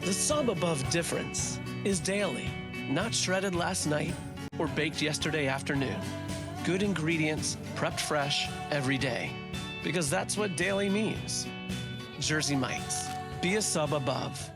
The sub above difference is daily, not shredded last night or baked yesterday afternoon. Good ingredients, prepped fresh every day. Because that's what daily means. Jersey Mites. Be a sub above.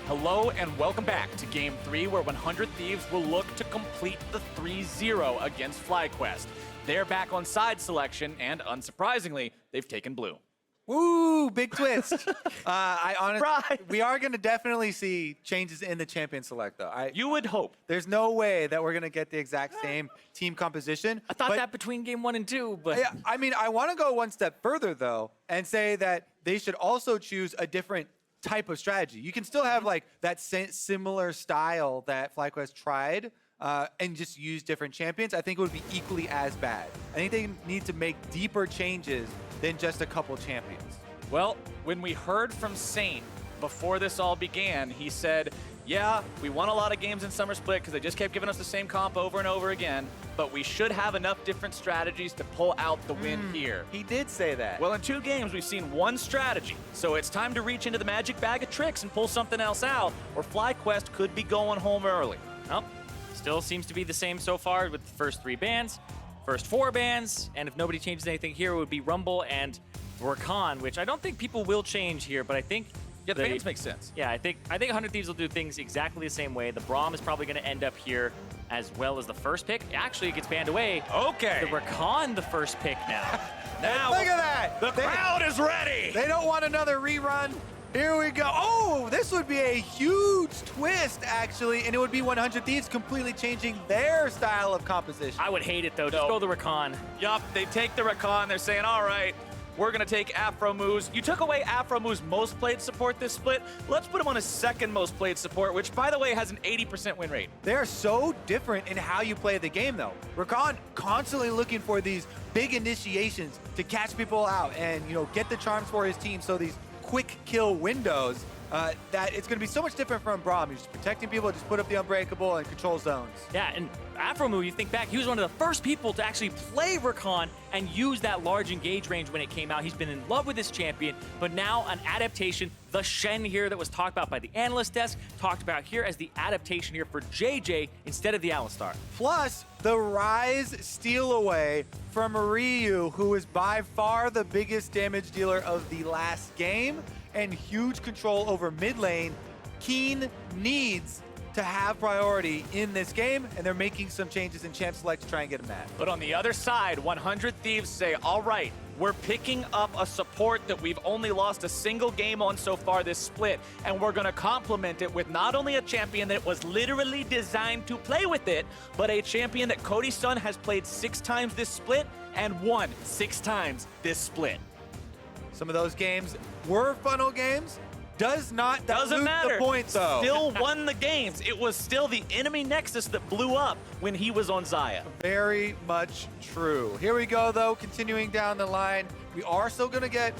Hello and welcome back to Game 3, where 100 Thieves will look to complete the 3-0 against FlyQuest. They're back on side selection, and unsurprisingly, they've taken blue. Woo, big twist. I honestly, Right. we are going to definitely see changes in the champion select, though. You would hope. There's no way that we're going to get the exact same team composition. I thought but, that between Game 1 and 2, but... Yeah, I mean, I want to go one step further, though, and say that they should also choose a different type of strategy. You can still have like that similar style that FlyQuest tried and just use different champions. I think it would be equally as bad. I think they need to make deeper changes than just a couple champions. Well, when we heard from Saint before this all began, he said, yeah, we won a lot of games in Summer Split because they just kept giving us the same comp over and over again, but we should have enough different strategies to pull out the win here. He did say that. Well, in 2 games, we've seen one strategy, so it's time to reach into the magic bag of tricks and pull something else out, or FlyQuest could be going home early. Well, still seems to be the same so far with the first 3 bans, first 4 bans, and if nobody changes anything here, it would be Rumble and Rakan, which I don't think people will change here, but I think Yeah, the bans make sense. Yeah, I think 100 Thieves will do things exactly the same way. The Braum is probably going to end up here as well as the first pick. Actually, it gets banned away. Okay. The Rakan the first pick now. Now, Look at that. the crowd is ready. They don't want another rerun. Here we go. Oh, this would be a huge twist, actually, and it would be 100 Thieves completely changing their style of composition. I would hate it, though. Just No. go the Rakan. Yup, they take the Rakan. They're saying, all right, we're going to take Afro Moose. You took away Afro Moo's most played support this split. Let's put him on his second most played support, which, by the way, has an 80% win rate. They're so different in how you play the game, though. Rakan constantly looking for these big initiations to catch people out and, get the charms for his team. So these quick kill windows, that it's going to be so much different from Braum. He's just protecting people, just put up the Unbreakable and control zones. Yeah, and Afromu, you think back, he was one of the first people to actually play Rakan and use that large engage range when it came out. He's been in love with this champion, but now an adaptation, the Shen here that was talked about by the analyst desk, talked about here as the adaptation here for JJ instead of the Alistar. Plus, the Rise steal away from Ryu, who is by far the biggest damage dealer of the last game, and huge control over mid lane. Keen needs to have priority in this game, and they're making some changes in champ select to try and get him mad. But on the other side, 100 Thieves say, all right, we're picking up a support that we've only lost a single game on so far this split, and we're going to complement it with not only a champion that was literally designed to play with it, but a champion that Cody Sun has played 6 times this split and won 6 times this split. Some of those games were funnel games. Doesn't Doesn't matter. The point, though. Still won the games. It was still the enemy Nexus that blew up when he was on Xayah. Very much true. Here we go, though, continuing down the line. We are still going to get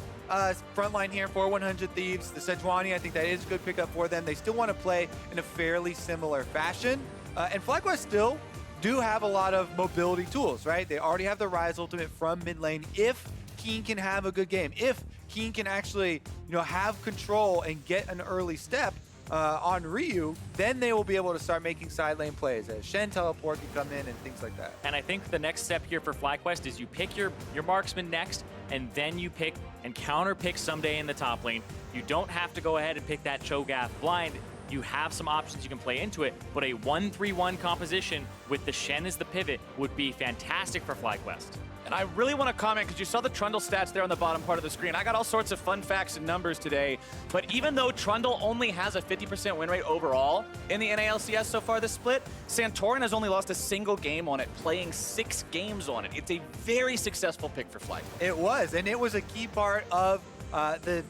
frontline here for 100 Thieves. The Sejuani, I think that is a good pickup for them. They still want to play in a fairly similar fashion. And FlyQuest still do have a lot of mobility tools, right? They already have the Rise ultimate from mid lane. If Keen can have a good game, if Keen can actually, have control and get an early step on Ryu, then they will be able to start making side lane plays. Shen teleport can come in and things like that. And I think the next step here for FlyQuest is you pick your marksman next, and then you pick and counter pick someday in the top lane. You don't have to go ahead and pick that Cho'Gath blind. You have some options you can play into it, but a 1-3-1 composition with the Shen as the pivot would be fantastic for FlyQuest. And I really want to comment because you saw the Trundle stats there on the bottom part of the screen. I got all sorts of fun facts and numbers today. But even though Trundle only has a 50% win rate overall in the NALCS so far this split, Santorin has only lost a single game on it, playing 6 games on it. It's a very successful pick for Flight. It was, and it was a key part of the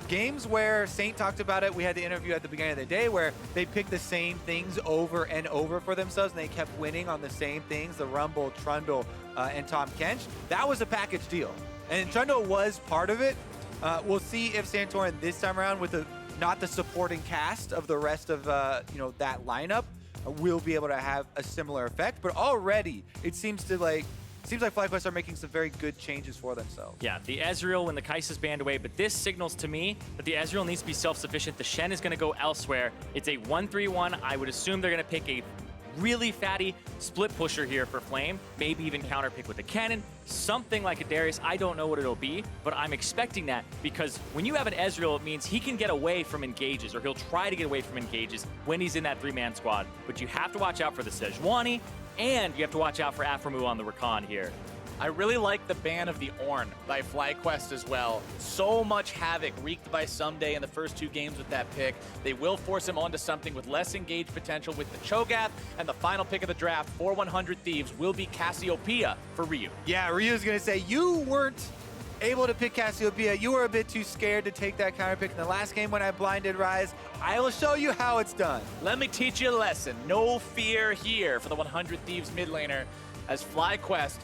games where Saint talked about it. We had the interview at the beginning of the day where they picked the same things over and over for themselves, and they kept winning on the same things, the Rumble, Trundle, and Tom Kench. That was a package deal, and Trundle was part of it. We'll see if Santorin this time around, with not the supporting cast of the rest of that lineup, will be able to have a similar effect. But already, it seems to seems like FlyQuest are making some very good changes for themselves. Yeah, the Ezreal when the Kai'Sa's banned away, but this signals to me that the Ezreal needs to be self-sufficient. The Shen is going to go elsewhere. It's a 1-3-1. I would assume they're going to pick a really fatty split pusher here for Flame, maybe even counter pick with a cannon, something like a Darius. I don't know what it'll be, but I'm expecting that because when you have an Ezreal, it means he can get away from engages, or he'll try to get away from engages when he's in that 3-man squad. But you have to watch out for the Sejuani, and you have to watch out for Aphromoo on the Rakan here. I really like the ban of the Ornn by FlyQuest as well. So much havoc wreaked by Someday in the first 2 games with that pick. They will force him onto something with less engaged potential with the Cho'Gath, and the final pick of the draft for 100 Thieves will be Cassiopeia for Ryu. Yeah, Ryu's going to say, you weren't able to pick Cassiopeia. You were a bit too scared to take that counter pick in the last game when I blinded Ryze. I will show you how it's done. Let me teach you a lesson. No fear here for the 100 Thieves mid laner as FlyQuest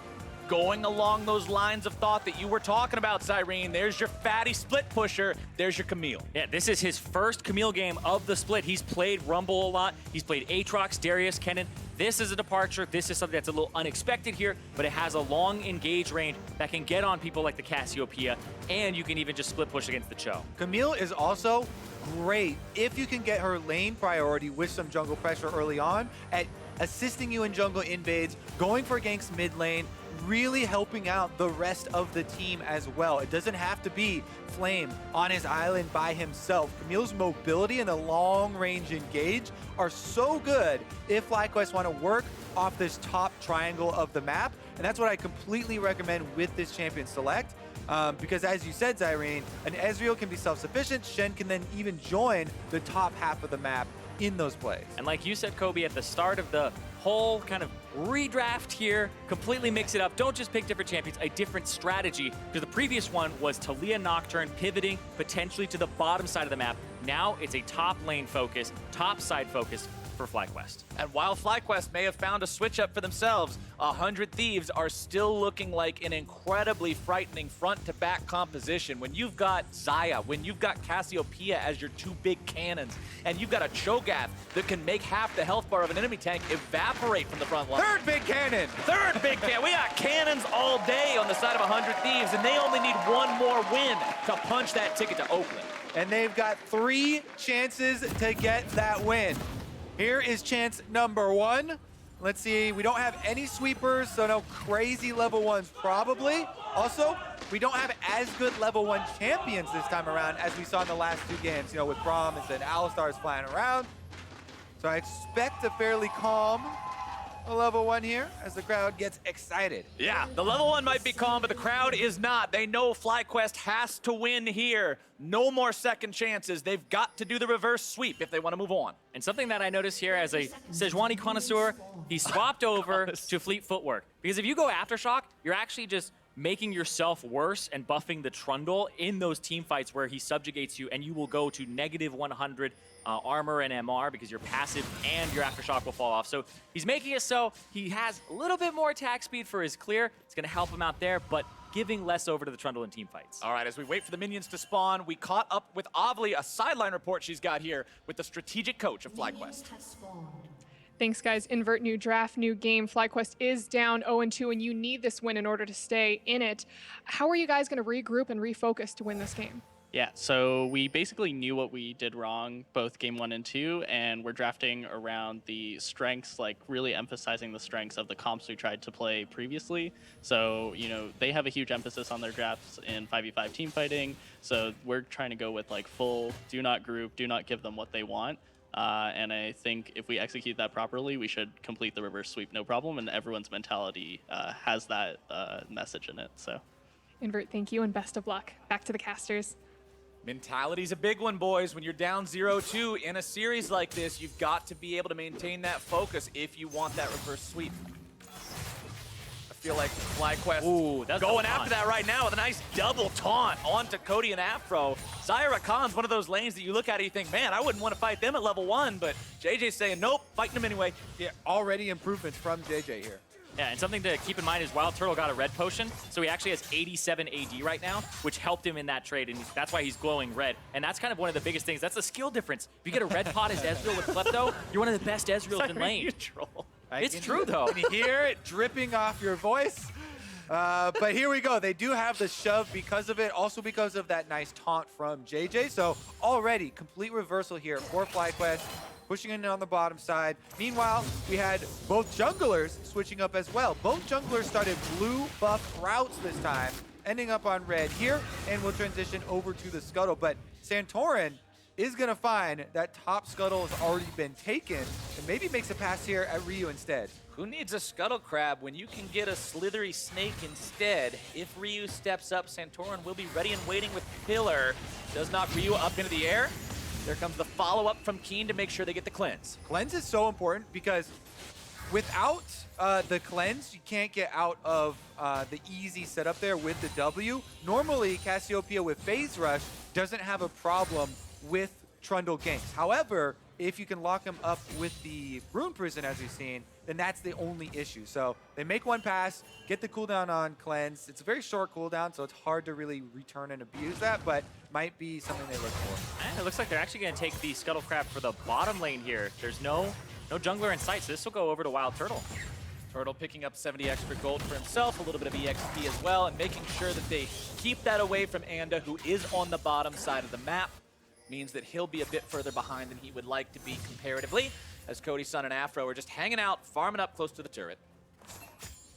going along those lines of thought that you were talking about, Cyrene. There's your fatty split pusher. There's your Camille. Yeah, this is his first Camille game of the split. He's played Rumble a lot. He's played Aatrox, Darius, Kennen. This is a departure. This is something that's a little unexpected here, but it has a long engage range that can get on people like the Cassiopeia, and you can even just split push against the Cho. Camille is also great if you can get her lane priority with some jungle pressure early on at assisting you in jungle invades, going for ganks mid lane, really helping out the rest of the team as well. It doesn't have to be Flame on his island by himself. Camille's mobility and the long-range engage are so good if FlyQuest want to work off this top triangle of the map, and that's what I completely recommend with this champion select. Because as you said, Zyrene, an Ezreal can be self-sufficient. Shen can then even join the top half of the map in those plays. And like you said, Kobe, at the start of the whole kind of redraft here, completely mix it up. Don't just pick different champions, a different strategy. Because the previous one was Talia Nocturne pivoting potentially to the bottom side of the map. Now it's a top lane focus, top side focus for FlyQuest. And while FlyQuest may have found a switch up for themselves, 100 Thieves are still looking like an incredibly frightening front-to-back composition. When you've got Xayah, when you've got Cassiopeia as your 2 big cannons, and you've got a Cho'Gath that can make half the health bar of an enemy tank evaporate from the front line. Third big cannon! Third big cannon! We got cannons all day on the side of 100 Thieves, and they only need one more win to punch that ticket to Oakland. And they've got 3 chances to get that win. Here is chance number 1. Let's see, we don't have any sweepers, so no crazy level 1s probably. Also, we don't have as good level 1 champions this time around as we saw in the last 2 games, with Promise and Alistar's flying around. So I expect a fairly calm level 1 here as the crowd gets excited. Yeah, the level 1 might be calm, but the crowd is not. They know FlyQuest has to win here. No more second chances. They've got to do the reverse sweep if they want to move on. And something that I noticed here as a Sejuani connoisseur, he swapped over to Fleet Footwork. Because if you go Aftershock, you're actually just making yourself worse and buffing the Trundle in those team fights where he subjugates you, and you will go to negative 100 armor and MR because your passive and your Aftershock will fall off. So he's making it so he has a little bit more attack speed for his clear. It's going to help him out there, but giving less over to the Trundle in team fights. All right, as we wait for the minions to spawn, we caught up with Avli, a sideline report she's got here with the strategic coach of FlyQuest. Thanks, guys. Invert, new draft, new game. FlyQuest is down 0-2, and you need this win in order to stay in it. How are you guys going to regroup and refocus to win this game? Yeah, so we basically knew what we did wrong both game 1 and 2, and we're drafting around the strengths, like really emphasizing the strengths of the comps we tried to play previously. So, they have a huge emphasis on their drafts in 5v5 team fighting, so we're trying to go with like full do not group, do not give them what they want. And I think if we execute that properly, we should complete the reverse sweep no problem, and everyone's mentality has that message in it. So, Invert, thank you, and best of luck. Back to the casters. Mentality's a big one, boys. When you're down 0-2 in a series like this, you've got to be able to maintain that focus if you want that reverse sweep. I feel like FlyQuest going after that right now with a nice double taunt onto Cody and Afro. Xayah Rakan's one of those lanes that you look at and you think, man, I wouldn't want to fight them at level 1, but JJ's saying, nope, fighting them anyway. Yeah, already improvements from JJ here. Yeah, and something to keep in mind is Wild Turtle got a red potion, so he actually has 87 AD right now, which helped him in that trade, and that's why he's glowing red. And that's kind of one of the biggest things. That's a skill difference. If you get a red pot as Ezreal with Klepto, you're one of the best Ezreals in lane. Neutral. It's true, though. Can you hear it dripping off your voice? But here we go. They do have the shove because of it, also because of that nice taunt from JJ. So already complete reversal here for FlyQuest, pushing in on the bottom side. Meanwhile, we had both junglers switching up as well. Both junglers started blue buff routes this time, ending up on red here, and we'll transition over to the scuttle. But Santorin is going to find that top scuttle has already been taken and maybe makes a pass here at Ryu instead. Who needs a scuttle crab when you can get a slithery snake instead? If Ryu steps up, Santorin will be ready and waiting with Pillar. Does not Ryu up into the air? There comes the follow-up from Keen to make sure they get the cleanse. Cleanse is so important because without the cleanse, you can't get out of the easy setup there with the W. Normally, Cassiopeia with Phase Rush doesn't have a problem with Trundle ganks. However, if you can lock him up with the Rune Prison, as we've seen, then that's the only issue. So they make one pass, get the cooldown on Cleanse. It's a very short cooldown, so it's hard to really return and abuse that, but might be something they look for. And it looks like they're actually going to take the Scuttle Crab for the bottom lane here. There's no jungler in sight, so this will go over to Wild Turtle. Turtle picking up 70 extra gold for himself, a little bit of EXP as well, and making sure that they keep that away from Anda, who is on the bottom side of the map. Means that he'll be a bit further behind than he would like to be comparatively, as Cody, Sun, and Afro are just hanging out, farming up close to the turret.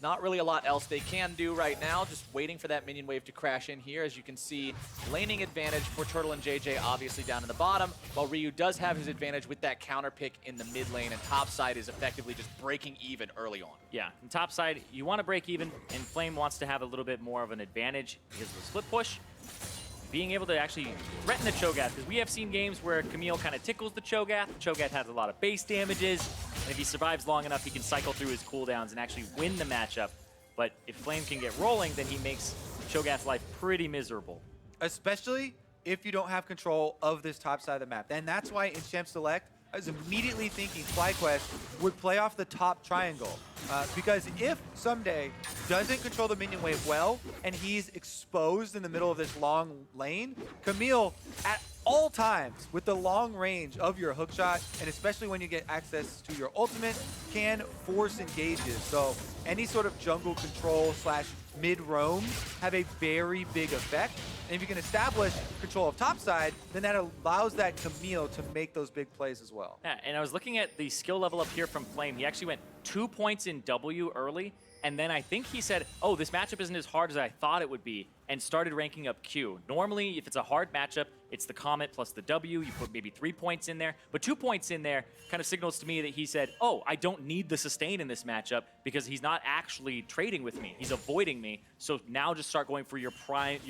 Not really a lot else they can do right now, just waiting for that minion wave to crash in here. As you can see, laning advantage for Turtle and JJ obviously down in the bottom, while Ryu does have his advantage with that counter pick in the mid lane, and top side is effectively just breaking even early on. Yeah, and top side, you want to break even, and Flame wants to have a little bit more of an advantage because of the split push. Being able to actually threaten the Cho'Gath, because we have seen games where Camille kind of tickles the Cho'Gath. Cho'Gath has a lot of base damages, and if he survives long enough, he can cycle through his cooldowns and actually win the matchup. But if Flame can get rolling, then he makes Cho'Gath's life pretty miserable. Especially if you don't have control of this top side of the map. And that's why in Champ Select, I was immediately thinking FlyQuest would play off the top triangle. Because if someday doesn't control the minion wave well, and he's exposed in the middle of this long lane, Camille, at all times, with the long range of your hookshot, and especially when you get access to your ultimate, can force engages. So any sort of jungle control / mid roam have a very big effect. And if you can establish control of topside, then that allows that Camille to make those big plays as well. Yeah, and I was looking at the skill level up here from Flame. He actually went 2 points in W early, and then I think he said, oh, this matchup isn't as hard as I thought it would be, and started ranking up Q. Normally, if it's a hard matchup, it's the Comet plus the W. You put maybe 3 points in there, but 2 points in there kind of signals to me that he said, oh, I don't need the sustain in this matchup because he's not actually trading with me. He's avoiding me. So now just start going for your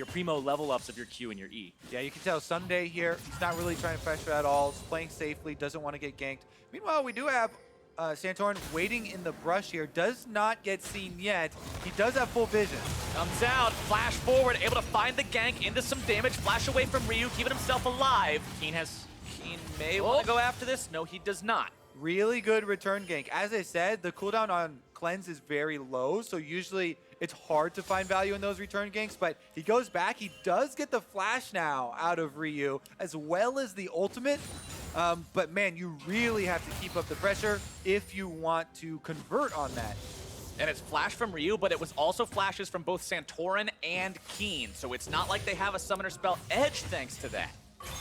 primo level ups of your Q and your E. Yeah, you can tell Sunday here, he's not really trying to pressure at all. He's playing safely, doesn't want to get ganked. Meanwhile, we do have Santorin waiting in the brush here, does not get seen yet. He does have full vision. Comes out, flash forward, able to find the gank into some damage, flash away from Ryu, keeping himself alive. Keen may want to go after this. No, he does not. Really good return gank. As I said, the cooldown on Cleanse is very low, so usually it's hard to find value in those return ganks, but he goes back. He does get the flash now out of Ryu, as well as the ultimate. But man, you really have to keep up the pressure if you want to convert on that. And it's flash from Ryu, but it was also flashes from both Santorin and Keen, so it's not like they have a summoner spell edge thanks to that.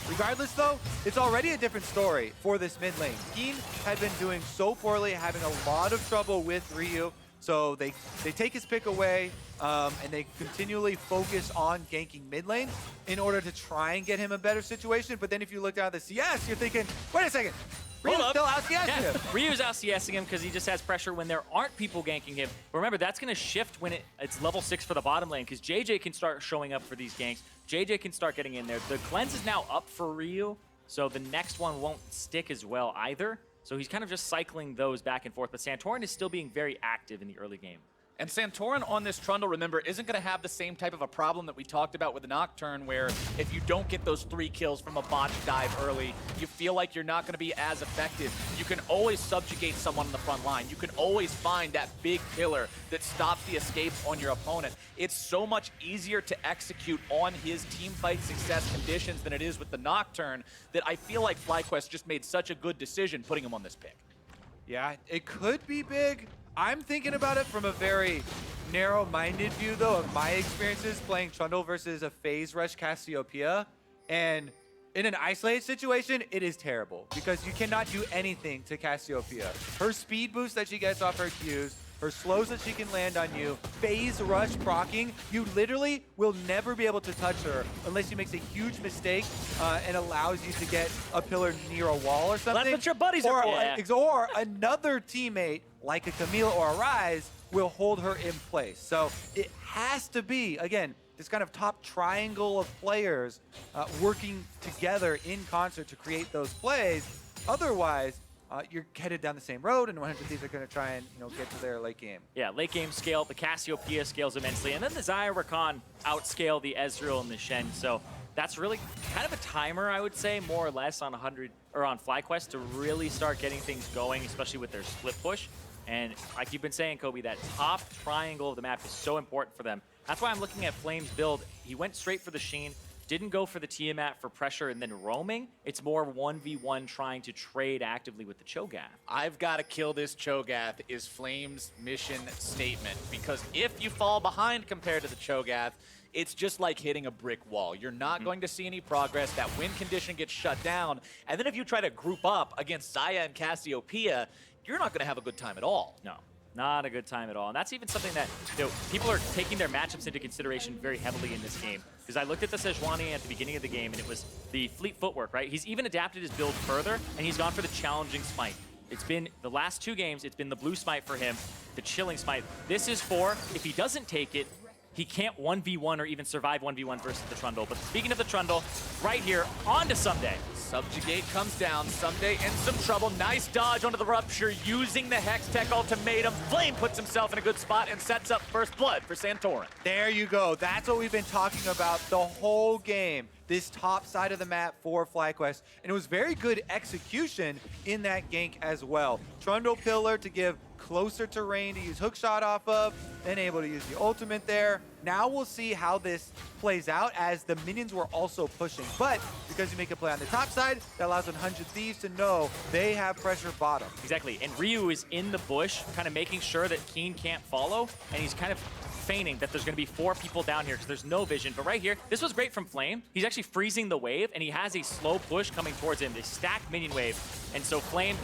Regardless though, it's already a different story for this mid lane. Keen had been doing so poorly, having a lot of trouble with Ryu, so they take his pick away, and they continually focus on ganking mid lane in order to try and get him a better situation. But then if you look down at the CS, you're thinking, wait a second, Ryu's still out-CSing him. Ryu's out-CSing him because he just has pressure when there aren't people ganking him. But remember, that's going to shift when it's level 6 for the bottom lane because JJ can start showing up for these ganks. JJ can start getting in there. The cleanse is now up for Ryu, so the next one won't stick as well either. So he's kind of just cycling those back and forth. But Santorin is still being very active in the early game. And Santorin on this Trundle, remember, isn't going to have the same type of a problem that we talked about with the Nocturne, where if you don't get those 3 kills from a botched dive early, you feel like you're not going to be as effective. You can always subjugate someone on the front line. You can always find that big killer that stops the escapes on your opponent. It's so much easier to execute on his teamfight success conditions than it is with the Nocturne that I feel like FlyQuest just made such a good decision putting him on this pick. Yeah, it could be big. I'm thinking about it from a very narrow-minded view, though, of my experiences playing Trundle versus a phase rush Cassiopeia. And in an isolated situation, it is terrible because you cannot do anything to Cassiopeia. Her speed boost that she gets off her Qs, her slows that she can land on you, phase rush procking, you literally will never be able to touch her unless she makes a huge mistake and allows you to get a pillar near a wall or something. That's what your buddies are for. Or another teammate, like a Camille or a Rise, will hold her in place. So it has to be, again, this kind of top triangle of players working together in concert to create those plays. Otherwise, you're headed down the same road, and 100 Thieves are going to try and get to their late game. Yeah, late game scale. The Cassiopeia scales immensely, and then the Xayah Rakan outscale the Ezreal and the Shen. So that's really kind of a timer, I would say, more or less on 100 or on FlyQuest to really start getting things going, especially with their split push. And like you've been saying, Kobe, that top triangle of the map is so important for them. That's why I'm looking at Flame's build. He went straight for the Sheen. Didn't go for the Tiamat for pressure and then roaming. It's more 1v1 trying to trade actively with the Cho'Gath. I've got to kill this Cho'Gath is Flame's mission statement, because if you fall behind compared to the Cho'Gath, it's just like hitting a brick wall. You're not going to see any progress. That win condition gets shut down. And then if you try to group up against Xayah and Cassiopeia, you're not going to have a good time at all. No. Not a good time at all. And that's even something that people are taking their matchups into consideration very heavily in this game. Because I looked at the Sejuani at the beginning of the game, and it was the fleet footwork, right? He's even adapted his build further, and he's gone for the challenging smite. It's been the last 2 games, it's been the blue smite for him, the chilling smite. This is for, if he doesn't take it, he can't 1v1 or even survive 1v1 versus the Trundle. But speaking of the Trundle, right here, on to Someday. Subjugate comes down. Someday in some trouble. Nice dodge onto the Rupture using the Hextech ultimatum. Flame puts himself in a good spot and sets up first blood for Santorin. There you go. That's what we've been talking about the whole game. This top side of the map for FlyQuest. And it was very good execution in that gank as well. Trundle Pillar to give closer terrain to use hookshot off of, then able to use the ultimate there. Now we'll see how this plays out as the minions were also pushing. But because you make a play on the top side, that allows 100 Thieves to know they have pressure bottom. Exactly, and Ryu is in the bush, kind of making sure that Keen can't follow, and he's kind of feigning that there's going to be 4 people down here because there's no vision. But right here, this was great from Flame. He's actually freezing the wave, and he has a slow push coming towards him. They stack minion wave, and so Flame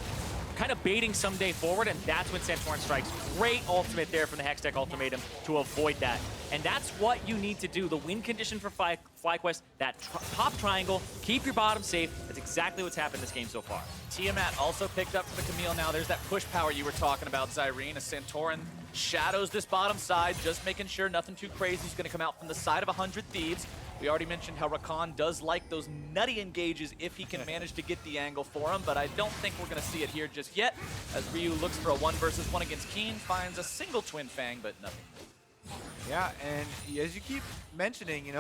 kind of baiting Someday forward, and that's when Santorin strikes. Great ultimate there from the Hextech ultimatum to avoid that. And that's what you need to do. The win condition for FlyQuest, that top triangle, keep your bottom safe. That's exactly what's happened this game so far. Tiamat also picked up for the Camille now. There's that push power you were talking about, Zyrene. As Santorin shadows this bottom side, just making sure nothing too crazy is going to come out from the side of 100 Thieves. We already mentioned how Rakan does like those nutty engages if he can manage to get the angle for him, but I don't think we're going to see it here just yet, as Ryu looks for a 1 versus 1 against Keen, finds a single Twin Fang, but nothing. Yeah, and as you keep mentioning,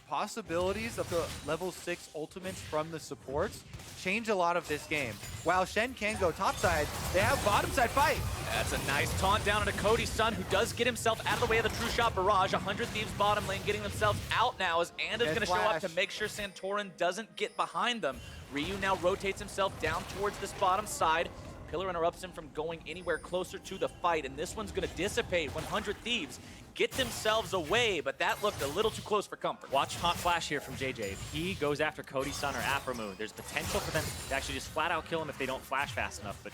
possibilities of the level 6 ultimates from the supports change a lot of this game. While Shen can go topside, they have bottom side fight. That's a nice taunt down onto Cody's son, who does get himself out of the way of the True Shot barrage. 100 Thieves bottom lane getting themselves out now, as Anda's going to show up to make sure Santorin doesn't get behind them. Ryu now rotates himself down towards this bottom side. Pillar interrupts him from going anywhere closer to the fight, and this one's going to dissipate. 100 Thieves get themselves away, but that looked a little too close for comfort. Watch Hot Flash here from JJ. If he goes after Cody's son or Aphromoon, there's potential for them to actually just flat out kill him if they don't flash fast enough, but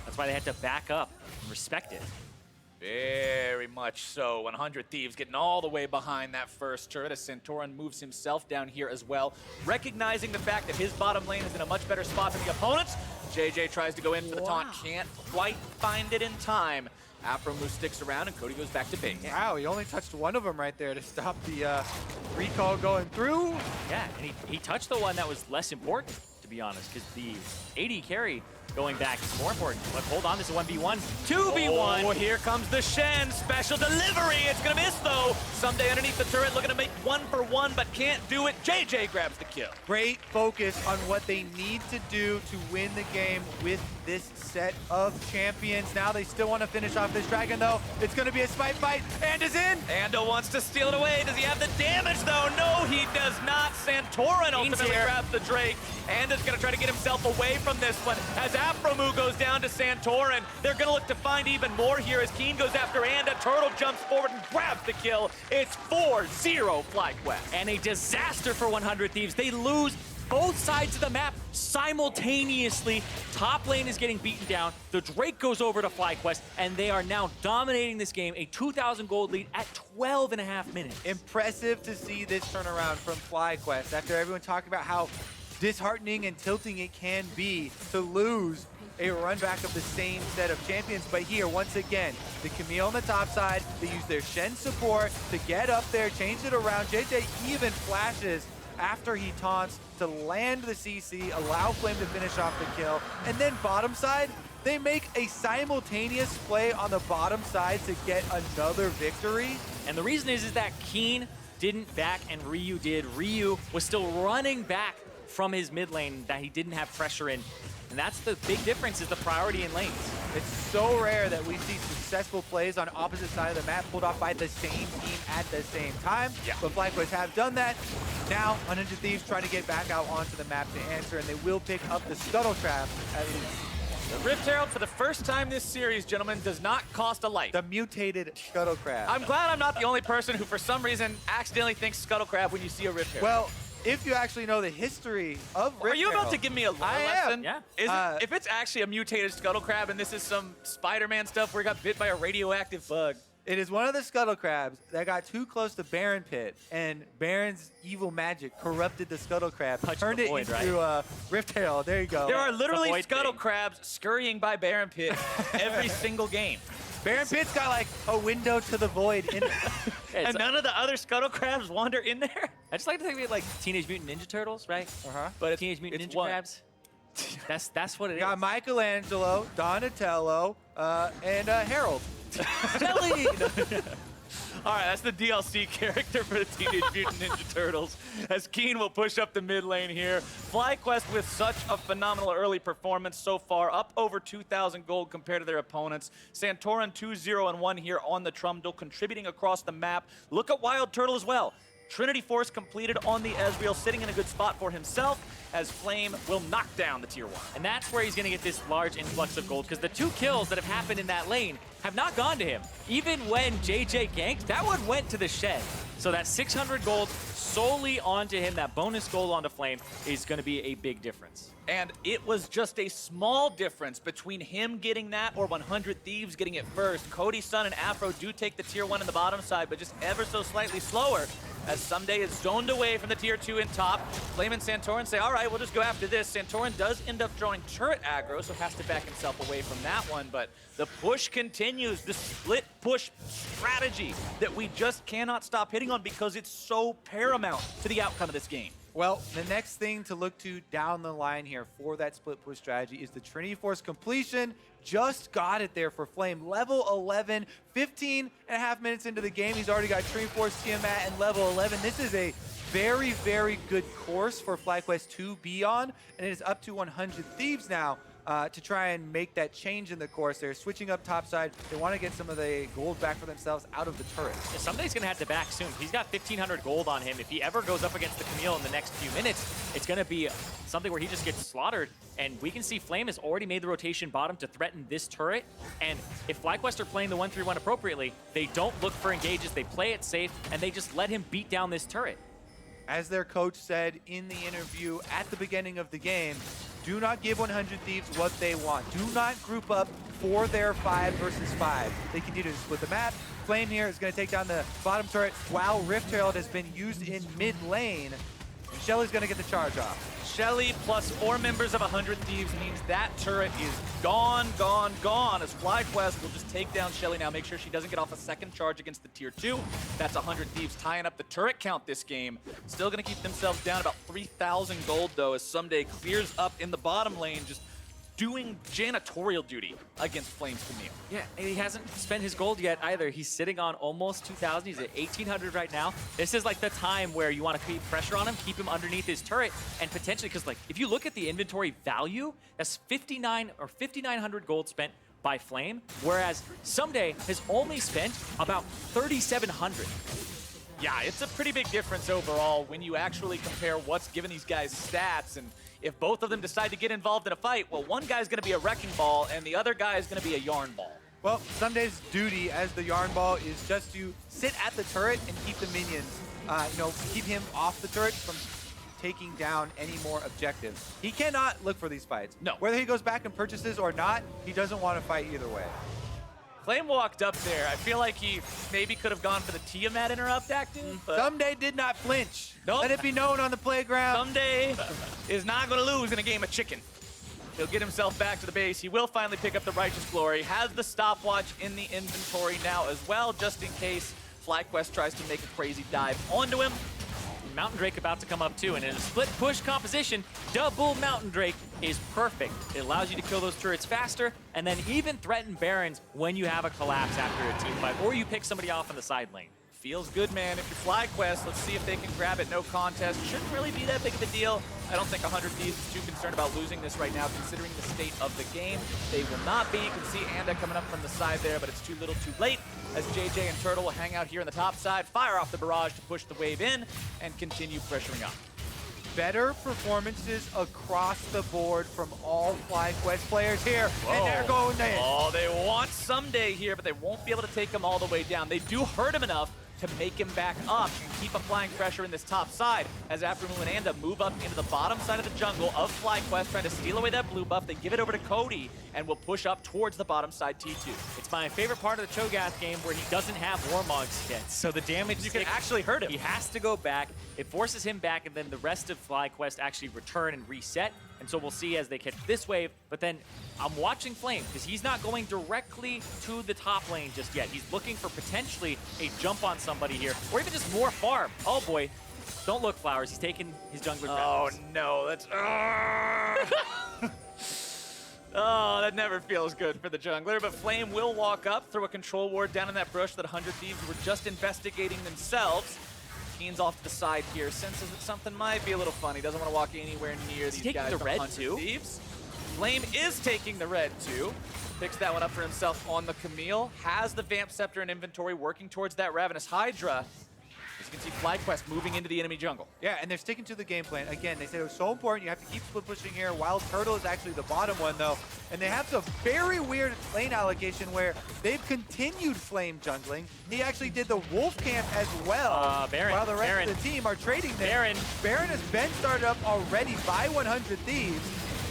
that's why they had to back up and respect it. Very much so. 100 Thieves getting all the way behind that first turret as Santorin moves himself down here as well. Recognizing the fact that his bottom lane is in a much better spot than the opponent's, JJ tries to go in for the taunt, can't quite find it in time. Aphromoon sticks around and Cody goes back to base. Wow, he only touched one of them right there to stop the recall going through. Yeah, and he touched the one that was less important, to be honest, because the AD carry going back is more important. But hold on, this is a 1v1, 2v1. Oh, here comes the Shen, special delivery. It's gonna miss though. Someday underneath the turret looking to make 1 for 1, but can't do it. JJ grabs the kill. Great focus on what they need to do to win the game with this set of champions. Now they still want to finish off this dragon though. It's gonna be a smite fight, and is in. Ando wants to steal it away. Does he have the damage though? No, he does not. Santorin ultimately grabs the Drake. Ando's gonna try to get himself away from this one as Afromu goes down to Santorin. They're gonna look to find even more here as Keen goes after Anda. Turtle jumps forward and grabs the kill. It's 4-0 FlyQuest. And a disaster for 100 Thieves. They lose both sides of the map simultaneously. Top lane is getting beaten down. The Drake goes over to FlyQuest, and they are now dominating this game. A 2,000 gold lead at 12.5 minutes. Impressive to see this turnaround from FlyQuest after everyone talking about how disheartening and tilting it can be to lose a run back of the same set of champions. But here, once again, the Camille on the top side, they use their Shen support to get up there, change it around. JJ even flashes after he taunts to land the CC, allow Flame to finish off the kill. And then bottom side, they make a simultaneous play on the bottom side to get another victory. And the reason is that Keen didn't back and Ryu did. Ryu was still running back from his mid lane that he didn't have pressure in. And that's the big difference, is the priority in lanes. It's so rare that we see successful plays on opposite side of the map pulled off by the same team at the same time. Yeah. But FlyQuest have done that. Now, 100 Thieves trying to get back out onto the map to answer, and they will pick up the Scuttle Trap at least. The Rift Herald, for the first time this series, gentlemen, does not cost a life. The mutated Scuttle Crab. I'm glad I'm not the only person who, for some reason, accidentally thinks Scuttle Crab when you see a Rift Herald. Well, if you actually know the history of Rift Are you about Herald- to give me a lore I lesson? am. Yeah. If it's actually a mutated Scuttle Crab and this is some Spider-Man stuff where he got bit by a radioactive bug. It is one of the Scuttle Crabs that got too close to Baron Pit, and Baron's evil magic corrupted the Scuttle Crab, Touch turned the it void, into Rift Herald. There you go. There are literally void Scuttle thing. Crabs scurrying by Baron Pit every single game. Baron Pit's got like a window to the void in it. And none of the other Scuttle Crabs wander in there? I just like to think of it like Teenage Mutant Ninja Turtles, right? But Teenage Mutant it's Ninja one. Crabs. That's what it is. Got Michelangelo, Donatello, and Harold. Jelly! All right, that's the DLC character for the Teenage Mutant Ninja Turtles, as Keen will push up the mid lane here. FlyQuest with such a phenomenal early performance so far, up over 2,000 gold compared to their opponents. Santorin 2-0-1 here on the Trundle, contributing across the map. Look at Wild Turtle as well. Trinity Force completed on the Ezreal, sitting in a good spot for himself, as Flame will knock down the tier 1. And that's where he's going to get this large influx of gold, because the 2 kills that have happened in that lane have not gone to him. Even when JJ ganked, that one went to the Shed. So that 600 gold solely onto him, that bonus gold onto Flame, is going to be a big difference. And it was just a small difference between him getting that or 100 Thieves getting it first. Cody, Sun, and Afro do take the tier 1 in the bottom side, but just ever so slightly slower, as Someday is zoned away from the tier 2 in top. Flame and Santorin say, all right, we'll just go after this. Santorin does end up drawing turret aggro, so has to back himself away from that one, but the push continues, the split push strategy that we just cannot stop hitting on because it's so paramount to the outcome of this game. Well, the next thing to look to down the line here for that split push strategy is the Trinity Force completion. Just got it there for Flame. Level 11, 15 and a half minutes into the game. He's already got Trinity Force, Tiamat, and level 11. This is a very, very good course for FlyQuest to be on, and it is up to 100 Thieves now to try and make that change in the course. They're switching up topside. They want to get some of the gold back for themselves out of the turret. Yeah, Somebody's going to have to back soon. He's got 1,500 gold on him. If he ever goes up against the Camille in the next few minutes, it's going to be something where he just gets slaughtered. And we can see Flame has already made the rotation bottom to threaten this turret. And if FlyQuest are playing the 1-3-1 appropriately, they don't look for engages. They play it safe, and they just let him beat down this turret. As their coach said in the interview at the beginning of the game, do not give 100 Thieves what they want. Do not group up for their 5 versus 5. They continue to split the map. Flame here is going to take down the bottom turret while Rift Herald has been used in mid lane. Shelly's going to get the charge off. Shelly plus 4 members of 100 Thieves means that turret is gone, gone, gone, as FlyQuest will just take down Shelly now, make sure she doesn't get off a second charge against the tier 2. That's 100 Thieves tying up the turret count this game. Still going to keep themselves down about 3,000 gold, though, as Someday clears up in the bottom lane, just doing janitorial duty against Flame's Camille. Yeah, and he hasn't spent his gold yet either. He's sitting on almost 2,000. He's at 1,800 right now. This is like the time where you want to keep pressure on him, keep him underneath his turret, and potentially, because like if you look at the inventory value, that's 5,900 gold spent by Flame, whereas Someday has only spent about 3,700. Yeah, it's a pretty big difference overall when you actually compare what's given these guys stats and if both of them decide to get involved in a fight, well, one guy's going to be a wrecking ball and the other guy is going to be a yarn ball. Well, Sunday's duty as the yarn ball is just to sit at the turret and keep the minions, keep him off the turret from taking down any more objectives. He cannot look for these fights. No. Whether he goes back and purchases or not, he doesn't want to fight either way. Flame walked up there. I feel like he maybe could have gone for the Tiamat interrupt active, but Someday did not flinch. Nope. Let it be known on the playground. Someday is not going to lose in a game of chicken. He'll get himself back to the base. He will finally pick up the Righteous Glory. Has the stopwatch in the inventory now as well, just in case FlyQuest tries to make a crazy dive onto him. Mountain Drake about to come up too, and in a split push composition, double Mountain Drake is perfect. It allows you to kill those turrets faster, and then even threaten Barons when you have a collapse after a team fight, or you pick somebody off in the side lane. Feels good, man. If you're FlyQuest, let's see if they can grab it. No contest. Shouldn't really be that big of a deal. I don't think 100 Thieves is too concerned about losing this right now, considering the state of the game. They will not be. You can see Anda coming up from the side there, but it's too little too late, as JJ and Turtle will hang out here on the top side, fire off the barrage to push the wave in, and continue pressuring up. Better performances across the board from all FlyQuest players here. Whoa. And they're going in. Oh, they want Someday here, but they won't be able to take him all the way down. They do hurt him enough to make him back up and keep applying pressure in this top side as Aftermoon and Anda move up into the bottom side of the jungle of FlyQuest, trying to steal away that blue buff. They give it over to Cody and will push up towards the bottom side T2. It's my favorite part of the Cho'Gath game where he doesn't have Warmogs yet, so the damage You can actually hurt him. He has to go back. It forces him back, and then the rest of FlyQuest actually return and reset. And so we'll see as they catch this wave. But then I'm watching Flame because he's not going directly to the top lane just yet. He's looking for potentially a jump on somebody here, or even just more farm. Oh boy, don't look, Flowers. He's taking his jungler. Oh no, that's... Oh, that never feels good for the jungler, but Flame will walk up, throw a control ward down in that brush that 100 Thieves were just investigating themselves. Keen's off to the side here, senses that something might be a little funny, doesn't want to walk anywhere near these taking guys the from red 100 too? Thieves. Flame is taking the red too. Picks that one up for himself on the Camille. Has the Vamp Scepter in inventory, working towards that Ravenous Hydra. As you can see, FlyQuest moving into the enemy jungle. Yeah, and they're sticking to the game plan. Again, they said it was so important. You have to keep split pushing here. Wild Turtle is actually the bottom one, though. And they have the very weird lane allocation where they've continued Flame jungling. He actually did the Wolf Camp as well, Baron, while the rest Baron. of the team are trading there. Baron has been started up already by 100 Thieves.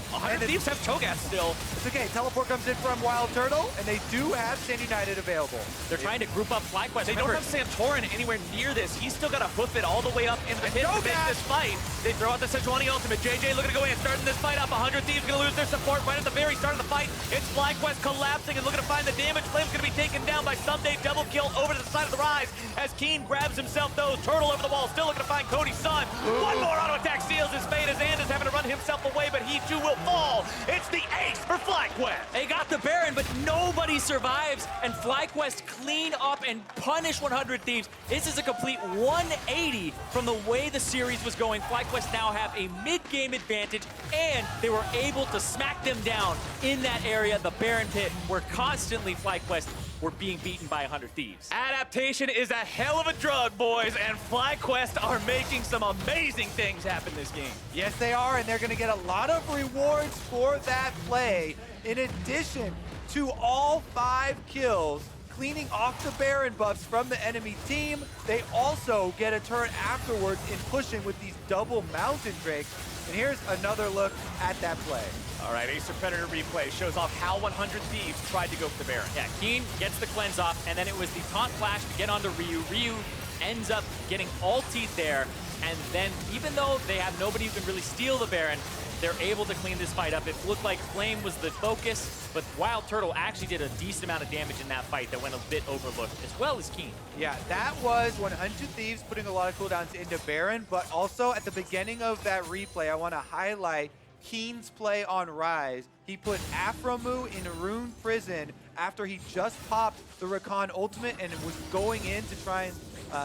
100 Thieves have Cho'Gath still. It's okay. Teleport comes in from Wild Turtle, and they do have Stand United available. They're trying to group up FlyQuest. They don't have Santorin anywhere near this. He's still got to hoof it all the way up into the pit to make this fight. They throw out the Sejuani ultimate. JJ looking to go in, starting this fight up. 100 Thieves going to lose their support right at the very start of the fight. It's FlyQuest collapsing and looking to find the damage. Flame's going to be taken down by Someday. Double kill over to the side of the Rise as Keen grabs himself those. Turtle over the wall, still looking to find Cody's son. One more auto attack seals his fate as Anda's having to run himself away, but he too will fall. It's the ace for FlyQuest. They got the Baron, but nobody survives, and FlyQuest clean up and punish 100 Thieves. This is a complete 180 from the way the series was going. FlyQuest now have a mid-game advantage, and they were able to smack them down in that area, the Baron pit, where constantly FlyQuest were being beaten by 100 Thieves. Adaptation is a hell of a drug, boys, and FlyQuest are making some amazing things happen this game. Yes, they are, and they're going to get a lot of rewards for that play. In addition to all 5 kills, cleaning off the Baron buffs from the enemy team, they also get a turn afterwards in pushing with these double Mountain Drakes. And here's another look at that play. All right, Acer Predator replay shows off how 100 Thieves tried to go for the Baron. Yeah, Keen gets the cleanse off, and then it was the taunt flash to get onto Ryu. Ryu ends up getting ultied there, and then even though they have nobody who can really steal the Baron, they're able to clean this fight up. It looked like Flame was the focus, but Wild Turtle actually did a decent amount of damage in that fight that went a bit overlooked, as well as Keen. Yeah, that was 100 Thieves putting a lot of cooldowns into Baron, but also at the beginning of that replay, I want to highlight Keen's play on Rise. He put Aframu in Rune Prison after he just popped the Rakan ultimate and was going in to try and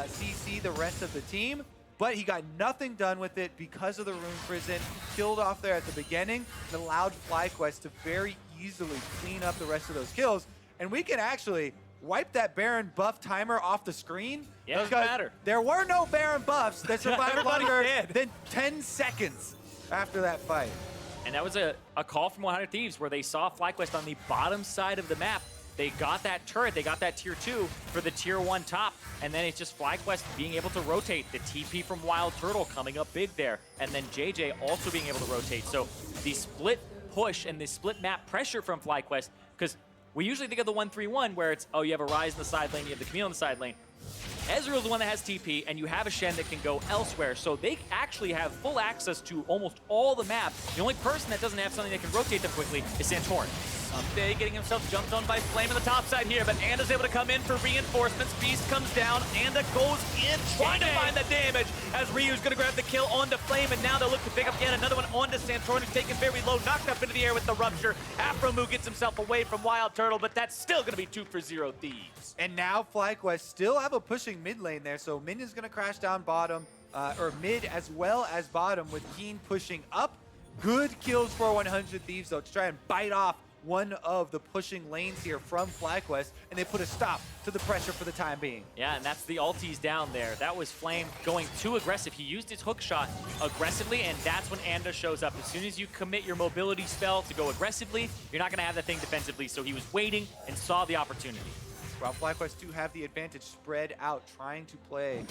CC the rest of the team. But he got nothing done with it because of the Rune Prison, killed off there at the beginning, and allowed FlyQuest to very easily clean up the rest of those kills. And we can actually wipe that Baron buff timer off the screen. Yeah, it doesn't matter. There were no Baron buffs that survived Everybody longer did. than 10 seconds. after that fight. And that was a call from 100 Thieves where they saw FlyQuest on the bottom side of the map. They got that turret, they got that tier 2 for the tier 1 top, and then it's just FlyQuest being able to rotate. The TP from Wild Turtle coming up big there, and then JJ also being able to rotate. So the split push and the split map pressure from FlyQuest, because we usually think of the 1-3-1 where it's, oh, you have a Ryze in the side lane, you have the Camille in the side lane. Ezreal's the one that has TP, and you have a Shen that can go elsewhere, so they actually have full access to almost all the map. The only person that doesn't have something that can rotate them quickly is Santorin. Someday getting himself jumped on by Flame on the top side here, but Anda's able to come in for reinforcements. Beast comes down, Anda goes in, trying to find the damage as Ryu's gonna grab the kill onto Flame, and now they'll look to pick up yet another one onto Santorin, who's taken very low, knocked up into the air with the Rupture. Afromu gets himself away from Wild Turtle, but that's still gonna be 2 for 0 Thieves. And now FlyQuest still have a pushing mid lane there, so Minion's gonna crash down bottom, or mid as well as bottom, with Keen pushing up. Good kills for 100 Thieves though, to try and bite off one of the pushing lanes here from FlyQuest, and they put a stop to the pressure for the time being. Yeah, and that's the ulties down there. That was Flame going too aggressive. He used his hook shot aggressively, and that's when Anda shows up. As soon as you commit your mobility spell to go aggressively, you're not going to have that thing defensively, so he was waiting and saw the opportunity. While FlyQuest do have the advantage spread out, trying to play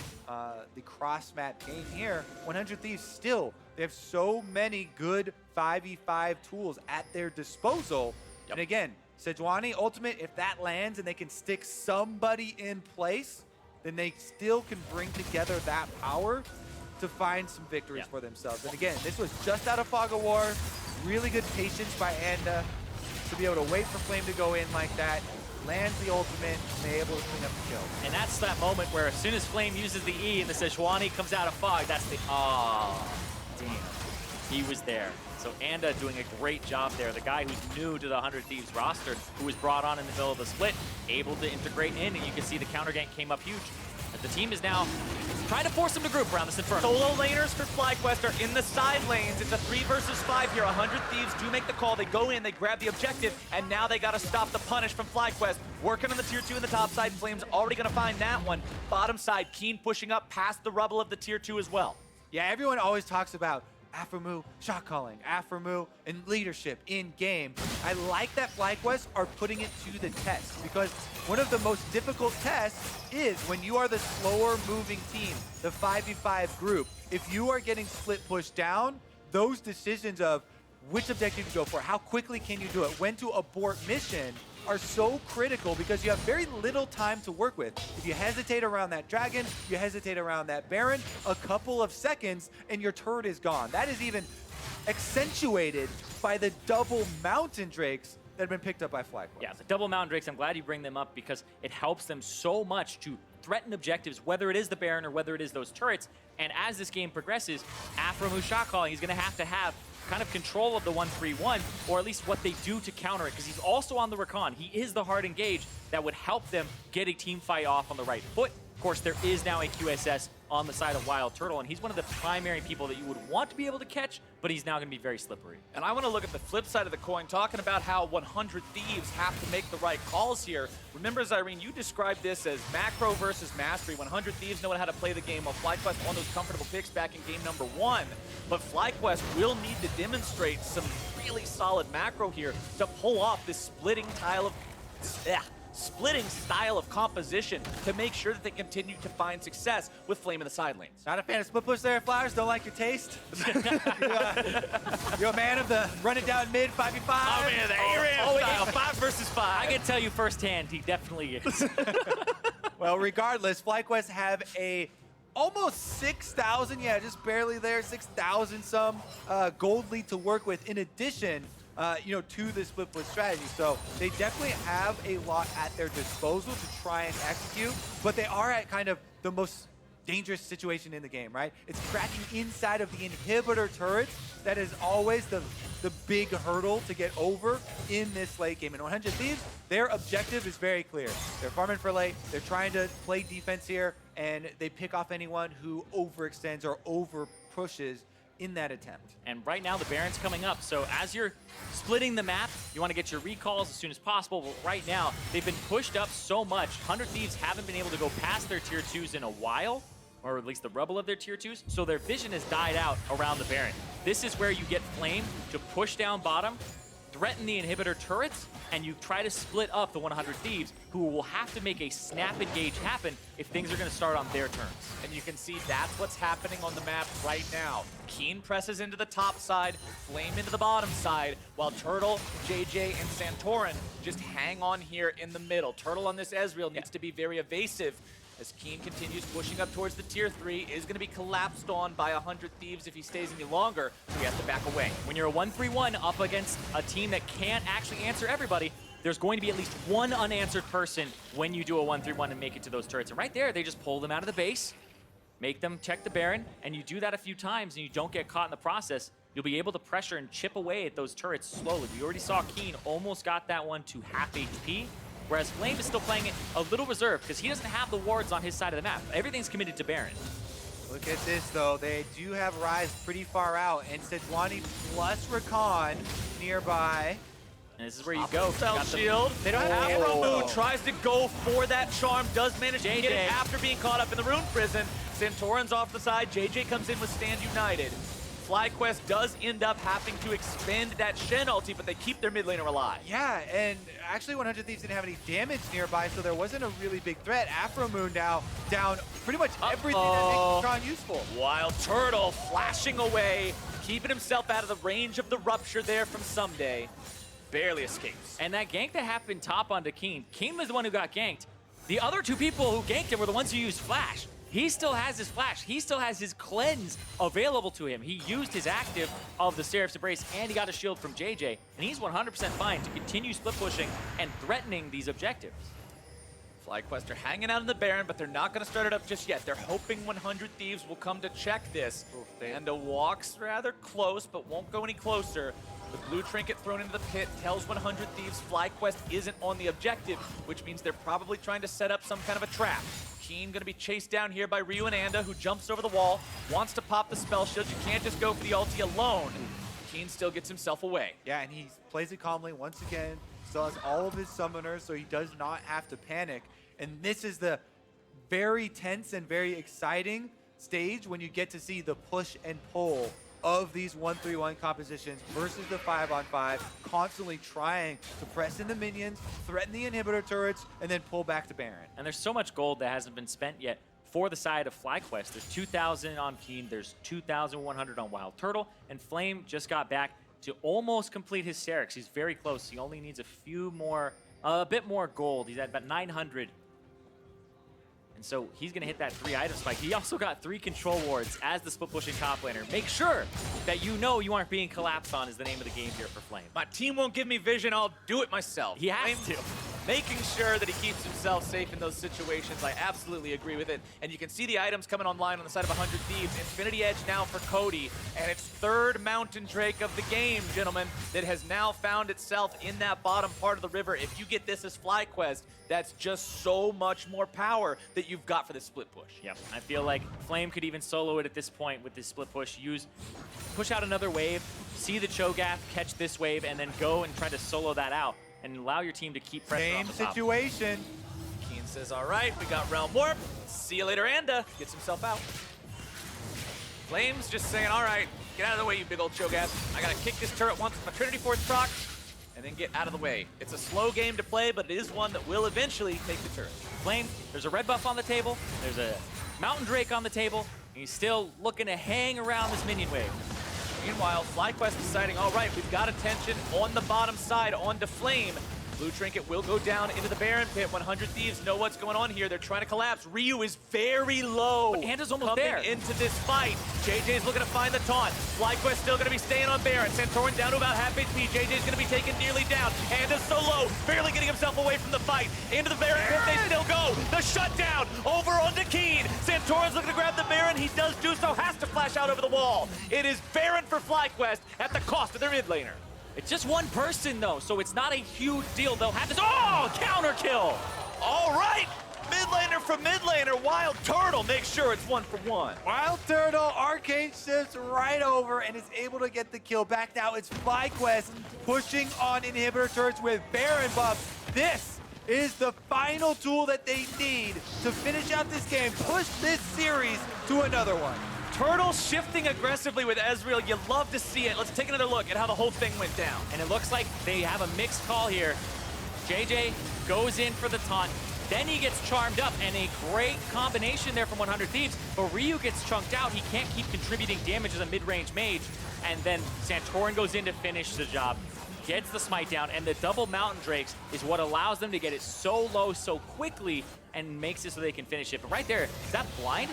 the cross-map game here, 100 Thieves still, they have so many good 5v5 tools at their disposal. Yep. And again, Sejuani ultimate, if that lands and they can stick somebody in place, then they still can bring together that power to find some victories for themselves. And again, this was just out of Fog of War. Really good patience by Anda to be able to wait for Flame to go in like that. Lands the ultimate, and they're able to clean up the kill. And that's that moment where as soon as Flame uses the E and the Sejuani comes out of Fog, that's the, damn. He was there. So Anda doing a great job there. The guy who's new to the 100 Thieves roster, who was brought on in the middle of the split, able to integrate in, and you can see the counter gank came up huge. But the team is now trying to force him to group around this Inferno. Solo laners for FlyQuest are in the side lanes. It's a 3 versus 5 here. 100 Thieves do make the call. They go in, they grab the objective, and now they got to stop the punish from FlyQuest. Working on the tier 2 in the top side. Flame's already going to find that one. Bottom side, Keen pushing up past the rubble of the tier 2 as well. Yeah, everyone always talks about Afromu shot calling, Afromu and leadership in game. I like that FlyQuest are putting it to the test, because one of the most difficult tests is when you are the slower moving team, the 5v5 group. If you are getting split pushed down, those decisions of which objective to go for, how quickly can you do it, when to abort mission, are so critical because you have very little time to work with. If you hesitate around that dragon, you hesitate around that baron, a couple of seconds and your turret is gone. That is even accentuated by the double mountain drakes that have been picked up by FlyQuest. Yeah, the double mountain drakes, I'm glad you bring them up because it helps them so much to threaten objectives, whether it is the baron or whether it is those turrets. And as this game progresses, Afromu shot calling, he's going to have kind of control of the 1-3-1, or at least what they do to counter it, because he's also on the recon. He is the hard engage that would help them get a team fight off on the right foot. Of course, there is now a QSS on the side of Wild Turtle, and he's one of the primary people that you would want to be able to catch, but he's now going to be very slippery. And I want to look at the flip side of the coin, talking about how 100 Thieves have to make the right calls here. Remember, Zyrene, you described this as macro versus mastery. 100 Thieves know how to play the game, while FlyQuest won those comfortable picks back in game number 1. But FlyQuest will need to demonstrate some really solid macro here to pull off this splitting style of composition to make sure that they continue to find success with Flame in the side lanes. Not a fan of split push there, Flowers. Don't like your taste. You're a man of the run it down mid 5v5. Oh man, the ARAM style, 5 versus 5. I can tell you firsthand, he definitely is. Well, regardless, FlyQuest have a almost 6,000, yeah, just barely there, 6,000 some gold lead to work with in addition to the split push strategy. So they definitely have a lot at their disposal to try and execute, but they are at kind of the most dangerous situation in the game, right? It's cracking inside of the inhibitor turrets. That is always the big hurdle to get over in this late game. And 100 Thieves, their objective is very clear. They're farming for late, they're trying to play defense here, and they pick off anyone who overextends or over pushes in that attempt. And right now the Baron's coming up, so as you're splitting the map, you want to get your recalls as soon as possible, but right now they've been pushed up so much. 100 Thieves haven't been able to go past their tier 2s in a while, or at least the rubble of their tier 2s, so their vision has died out around the Baron. This is where you get Flame to push down bottom, threaten the inhibitor turrets, and you try to split up the 100 Thieves, who will have to make a snap engage happen if things are going to start on their terms. And you can see that's what's happening on the map right now. Keen presses into the top side, Flame into the bottom side, while Turtle, JJ, and Santorin just hang on here in the middle. Turtle on this Ezreal needs to be very evasive as Keen continues pushing up towards the tier 3, is going to be collapsed on by 100 Thieves if he stays any longer, so he has to back away. When you're a 1-3-1 up against a team that can't actually answer everybody, there's going to be at least one unanswered person when you do a 1-3-1 and make it to those turrets. And right there, they just pull them out of the base, make them check the Baron, and you do that a few times and you don't get caught in the process, you'll be able to pressure and chip away at those turrets slowly. We already saw Keen almost got that one to half HP, whereas Flame is still playing it a little reserved because he doesn't have the wards on his side of the map. Everything's committed to Baron. Look at this, though. They do have Ryze pretty far out, and Sejuani plus Rakan nearby. And this is where you go. Self shield. They don't have Ramu. Tries to go for that charm. Does manage to get it after being caught up in the rune prison. Santorin's off the side. JJ comes in with Stand United. FlyQuest does end up having to expend that Shen ulti, but they keep their mid laner alive. Yeah, and actually 100 Thieves didn't have any damage nearby, so there wasn't a really big threat. Afro Moon now down pretty much everything that makes Tron useful. Wild Turtle flashing away, keeping himself out of the range of the rupture there from Someday. Barely escapes. And that gank that happened top onto Keen, Keen was the one who got ganked. The other two people who ganked him were the ones who used Flash. He still has his Flash. He still has his cleanse available to him. He used his active of the Seraph's Embrace, and he got a shield from JJ. And he's 100% fine to continue split pushing and threatening these objectives. FlyQuest are hanging out in the Baron, but they're not going to start it up just yet. They're hoping 100 Thieves will come to check this. Panda walks rather close, but won't go any closer. The blue trinket thrown into the pit tells 100 Thieves FlyQuest isn't on the objective, which means they're probably trying to set up some kind of a trap. Keen going to be chased down here by Ryu and Anda, who jumps over the wall, wants to pop the spell shield. You can't just go for the ulti alone. Keen still gets himself away. Yeah, and he plays it calmly once again. Still has all of his summoners, so he does not have to panic. And this is the very tense and very exciting stage when you get to see the push and pull of these 1-3-1 compositions versus the 5-on-5, constantly trying to press in the minions, threaten the inhibitor turrets, and then pull back to Baron. And there's so much gold that hasn't been spent yet for the side of FlyQuest. There's 2,000 on Keen, there's 2,100 on Wild Turtle, and Flame just got back to almost complete his Serix. He's very close. He only needs a bit more gold. He's at about 900. And so he's going to hit that 3-item spike. He also got 3 control wards as the split pushing top laner. Make sure that you know you aren't being collapsed on is the name of the game here for Flame. My team won't give me vision, I'll do it myself. He has to. Making sure that he keeps himself safe in those situations. I absolutely agree with it. And you can see the items coming online on the side of 100 Thieves. Infinity Edge now for Cody. And it's third Mountain Drake of the game, gentlemen, that has now found itself in that bottom part of the river. If you get this as FlyQuest, that's just so much more power that you've got for this split push. Yep, I feel like Flame could even solo it at this point with this split push. Push out another wave, see the Cho'Gath, catch this wave, and then go and try to solo that out and allow your team to keep pressure on the top. Same situation. Keen says, all right, we got Realm Warp. See you later, Anda. Gets himself out. Flame's just saying, all right, get out of the way, you big old Cho'Gath. I got to kick this turret once with my Trinity Force proc, and then get out of the way. It's a slow game to play, but it is one that will eventually take the turret. Flame, there's a red buff on the table, there's a Mountain Drake on the table, and he's still looking to hang around this minion wave. Meanwhile, FlyQuest deciding, all right, we've got attention on the bottom side, onto Flame. Blue Trinket will go down into the Baron pit. 100 Thieves know what's going on here. They're trying to collapse. Ryu is very low. But Anda's almost coming there. into this fight. JJ's looking to find the taunt. FlyQuest still going to be staying on Baron. Santorin down to about half HP. JJ's going to be taken nearly down. Anda's so low, barely getting himself away from the fight. Into the Baron pit they still go. The shutdown over onto Keen. Santorin's looking to grab the Baron. He does do so, has to flash out over the wall. It is Baron for FlyQuest at the cost of their mid laner. It's just one person, though, so it's not a huge deal. They'll have this. Oh, counter kill! All right, mid laner from mid laner. Wild Turtle makes sure it's 1-for-1. Wild Turtle, Arcane shifts right over and is able to get the kill back. Now it's FlyQuest pushing on inhibitor turrets with Baron buff. This is the final tool that they need to finish out this game, push this series to another one. Turtle shifting aggressively with Ezreal. You love to see it. Let's take another look at how the whole thing went down. And it looks like they have a mixed call here. JJ goes in for the taunt. Then he gets charmed up, and a great combination there from 100 Thieves. But Ryu gets chunked out. He can't keep contributing damage as a mid-range mage. And then Santorin goes in to finish the job. Gets the smite down, and the double Mountain Drakes is what allows them to get it so low so quickly and makes it so they can finish it. But right there, is that blind?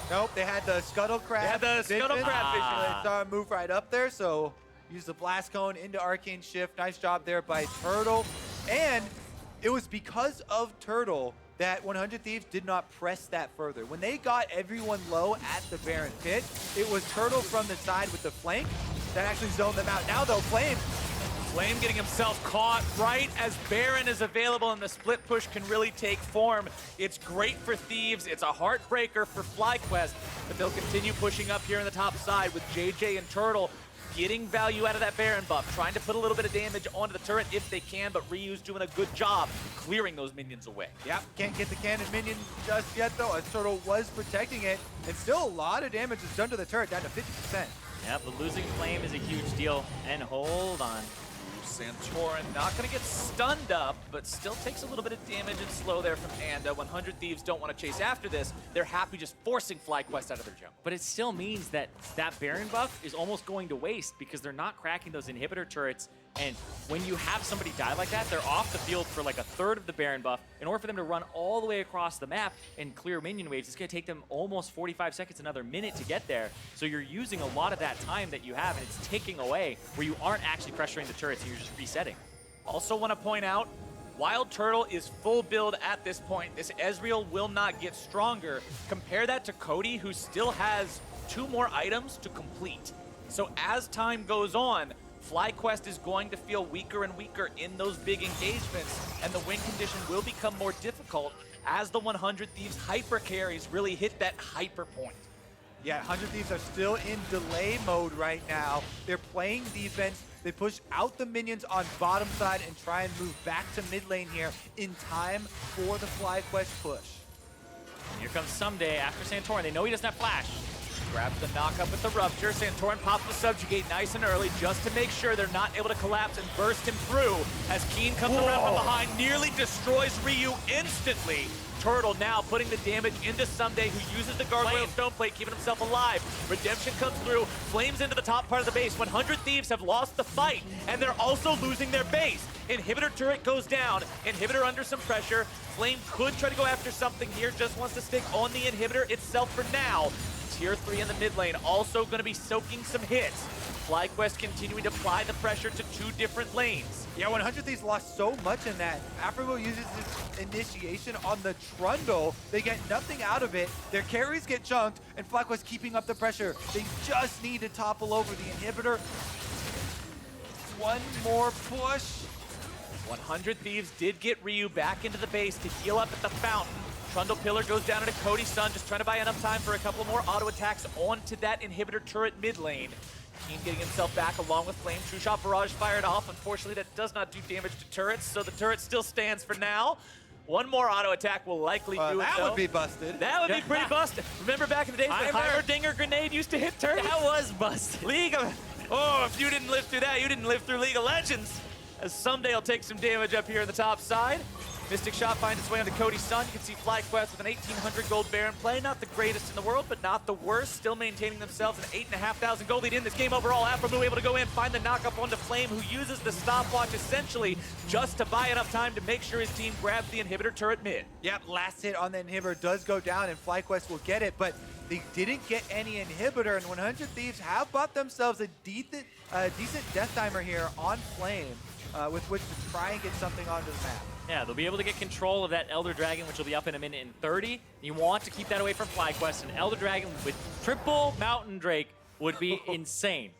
Nope, they had the Scuttle Crab. They had the Scuttle Crab vision. They saw him move right up there, so use the Blast Cone into Arcane Shift. Nice job there by Turtle. And it was because of Turtle that 100 Thieves did not press that further. When they got everyone low at the Baron pit, it was Turtle from the side with the flank that actually zoned them out. Now though, Flame Getting himself caught right as Baron is available and the split push can really take form. It's great for Thieves. It's a heartbreaker for FlyQuest, but they'll continue pushing up here on the top side with JJ and Turtle getting value out of that Baron buff, trying to put a little bit of damage onto the turret if they can, but Ryu's doing a good job clearing those minions away. Yep, can't get the cannon minion just yet though, as Turtle was protecting it, and still a lot of damage is done to the turret, down to 50%. Yep, but losing Flame is a huge deal. And hold on. Santorin not going to get stunned up, but still takes a little bit of damage and slow there from Anda. 100 Thieves don't want to chase after this. They're happy just forcing FlyQuest out of their jump. But it still means that that Baron buff is almost going to waste because they're not cracking those inhibitor turrets. And when you have somebody die like that, they're off the field for like a third of the Baron buff. In order for them to run all the way across the map and clear minion waves, it's going to take them almost 45 seconds, another minute to get there. So you're using a lot of that time that you have, and it's taking away where you aren't actually pressuring the turrets and you're just resetting. Also want to point out, Wild Turtle is full build at this point. This Ezreal will not get stronger. Compare that to Cody, who still has 2 more items to complete. So as time goes on, FlyQuest is going to feel weaker and weaker in those big engagements, and the win condition will become more difficult as the 100 Thieves hyper carries really hit that hyper point. Yeah, 100 Thieves are still in delay mode right now. They're playing defense. They push out the minions on bottom side and try and move back to mid lane here in time for the FlyQuest push. Here comes Someday after Santorin. They know he doesn't have flash. Grabs the knockup with the Rupture. Santorin pops the Subjugate nice and early just to make sure they're not able to collapse and burst him through as Keen comes around from behind, nearly destroys Ryu instantly. Turtle now putting the damage into Someday, who uses the Gargoyle Stone Plate, keeping himself alive. Redemption comes through, Flames into the top part of the base. 100 Thieves have lost the fight, and they're also losing their base. Inhibitor turret goes down, Inhibitor under some pressure. Flame could try to go after something here, just wants to stick on the Inhibitor itself for now. Tier 3 in the mid lane, also going to be soaking some hits. FlyQuest continuing to apply the pressure to 2 different lanes. Yeah, 100 Thieves lost so much in that. Afterwheel uses its initiation on the Trundle. They get nothing out of it. Their carries get chunked, and FlyQuest keeping up the pressure. They just need to topple over the Inhibitor. One more push. 100 Thieves did get Ryu back into the base to heal up at the fountain. Trundle Pillar goes down into Cody's Sun, just trying to buy enough time for a couple more auto attacks onto that Inhibitor turret mid lane. Keen getting himself back along with Flame. True Shot Barrage fired off. Unfortunately, that does not do damage to turrets, so the turret still stands for now. One more auto attack will likely do it, That though. would be busted. That would be pretty busted. Remember back in the days when Heimerdinger Grenade used to hit turrets? That was busted. League of... Oh, if you didn't live through that, you didn't live through League of Legends. As Someday will take some damage up here on the top side. Mystic Shot finds its way onto Cody's Sun. You can see FlyQuest with an 1,800 gold Baron play. Not the greatest in the world, but not the worst. Still maintaining themselves an 8,500 gold lead in this game overall. Aphromoo able to go in, find the knockup onto Flame, who uses the stopwatch essentially just to buy enough time to make sure his team grabs the Inhibitor turret mid. Yep, last hit on the Inhibitor does go down, and FlyQuest will get it, but they didn't get any Inhibitor, and 100 Thieves have bought themselves a decent death timer here on Flame, with which to try and get something onto the map. Yeah, they'll be able to get control of that Elder Dragon, which will be up in a minute and 30. You want to keep that away from FlyQuest. An Elder Dragon with triple Mountain Drake would be insane.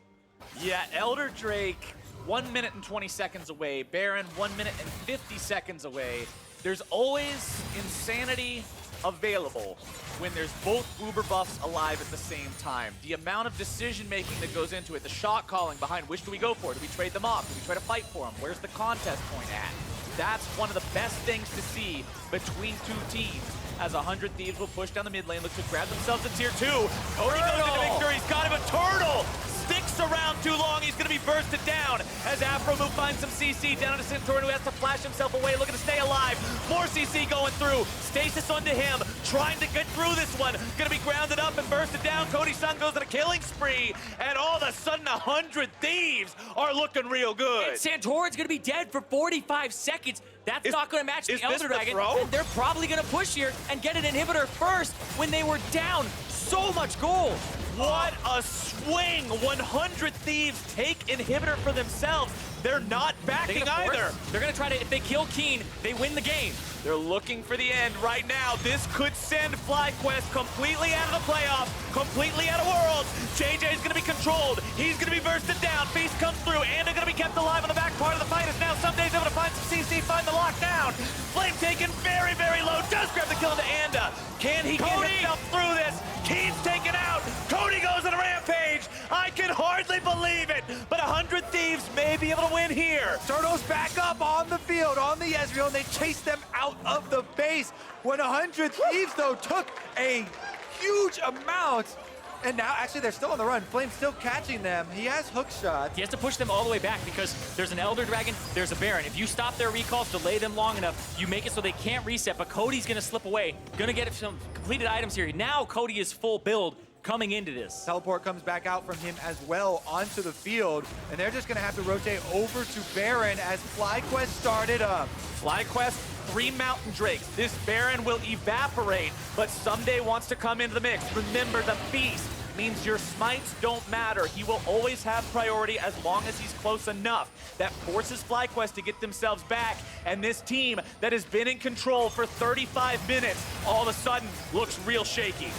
Yeah, Elder Drake, 1 minute and 20 seconds away. Baron, 1 minute and 50 seconds away. There's always insanity available when there's both Uber buffs alive at the same time. The amount of decision making that goes into it, the shot calling behind which do we go for? Do we trade them off? Do we try to fight for them? Where's the contest point at? That's one of the best things to see between two teams. As 100 Thieves will push down the mid lane, look to grab themselves a tier 2. Cody goes into victory, he's got him a turtle! Sticks around too long, he's gonna be bursted down as Afromu finds some CC down to Centurion, who has to flash himself away, looking to stay alive. More CC going through, stasis onto him, trying to get through this one. Gonna be grounded up and bursted down. Cody-san goes on a killing spree, and all of a sudden 100 Thieves are looking real good. And Santorin's gonna be dead for 45 seconds. That's not gonna match the Elder Dragon. And they're probably gonna push here and get an inhibitor first when they were down so much gold. What a swing! 100 Thieves take inhibitor for themselves. They're not backing either. They're gonna try to, if they kill Keen, they win the game. They're looking for the end right now. This could send FlyQuest completely out of the playoffs, completely out of Worlds. JJ's gonna be controlled. He's gonna be bursted down. Feast comes through, and they're gonna be kept alive on the back part of the fight as now Someday's able to find some CC, find the lockdown. Flame taken very, very low. Does grab the kill into Anda. Can he get himself through this? Keen's taken out. Cody goes on a rampage. I can hardly believe it, but 100 Thieves may be able to win here. Turtles back up on the field, on the Ezreal, and they chase them out of the base. When 100 Thieves, though, took a huge amount, and now, actually, they're still on the run. Flame's still catching them. He has hook shots. He has to push them all the way back because there's an Elder Dragon, there's a Baron. If you stop their recalls, delay them long enough, you make it so they can't reset, but Cody's gonna slip away. Gonna get some completed items here. Now Cody is full build coming into this. Teleport comes back out from him as well onto the field, and they're just gonna have to rotate over to Baron as FlyQuest started up. FlyQuest, 3 Mountain Drakes. This Baron will evaporate, but Someday wants to come into the mix. Remember, the Feast means your smites don't matter. He will always have priority as long as he's close enough. That forces FlyQuest to get themselves back, and this team that has been in control for 35 minutes all of a sudden looks real shaky.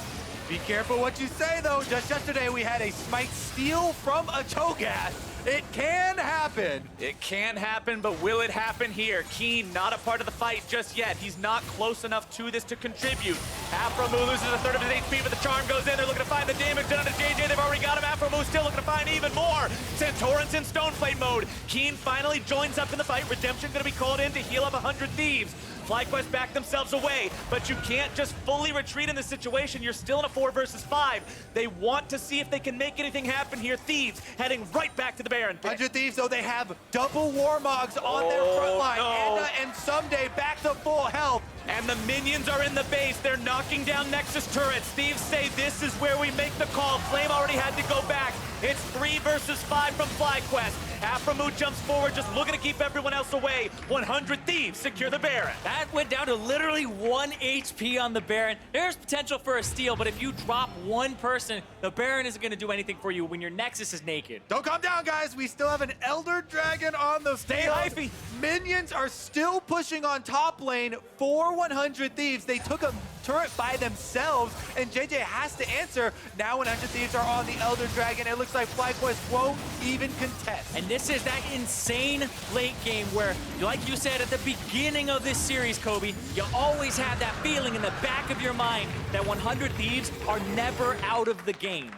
Be careful what you say, though. Just yesterday, we had a smite steal from a Cho'Gath. It can happen. It can happen, but will it happen here? Keen, not a part of the fight just yet. He's not close enough to this to contribute. Afromu loses a third of his HP, but the charm goes in. They're looking to find the damage done to JJ. They've already got him. Afromu still looking to find even more. Santorin's in Stoneplate mode. Keen finally joins up in the fight. Redemption going to be called in to heal up 100 Thieves. FlyQuest back themselves away, but you can't just fully retreat in this situation. You're still in a 4 versus 5. They want to see if they can make anything happen here. Thieves heading right back to the Baron. 100 Thieves, though, they have double Warmogs on their front line. No. Anda and Someday back to full health. And the minions are in the base. They're knocking down Nexus turrets. Thieves say this is where we make the call. Flame already had to go back. It's 3 versus 5 from FlyQuest. Afromu jumps forward, just looking to keep everyone else away. 100 Thieves secure the Baron. That went down to literally 1 HP on the Baron. There's potential for a steal, but if you drop one person, the Baron isn't going to do anything for you when your Nexus is naked. Don't calm down, guys. We still have an Elder Dragon on the Stay field. hyphy. Minions are still pushing on top lane for 100 Thieves. They took a turret by themselves, and JJ has to answer. Now 100 Thieves are on the Elder Dragon. It looks like FlyQuest won't even contest. And this is that insane late game where, like you said at the beginning of this series, Kobe, you always have that feeling in the back of your mind that 100 Thieves are never out of the game.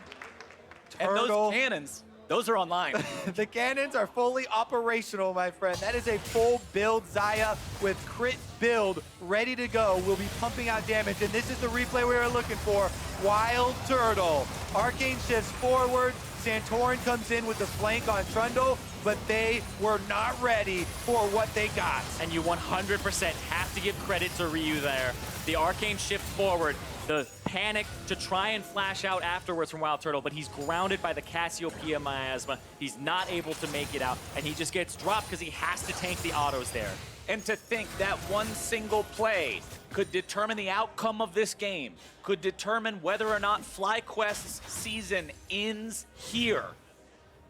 And those cannons, those are online. The cannons are fully operational, my friend. That is a full build Xayah with crit build ready to go. We'll be pumping out damage, and this is the replay we were looking for. Wild Turtle. Arcane shifts forward. Santorin comes in with the flank on Trundle, but they were not ready for what they got. And you 100% have to give credit to Ryu there. The Arcane shift forward, the panic to try and flash out afterwards from Wild Turtle, but he's grounded by the Cassiopeia Miasma. He's not able to make it out, and he just gets dropped because he has to tank the autos there. And to think that one single play could determine the outcome of this game, could determine whether or not FlyQuest's season ends here.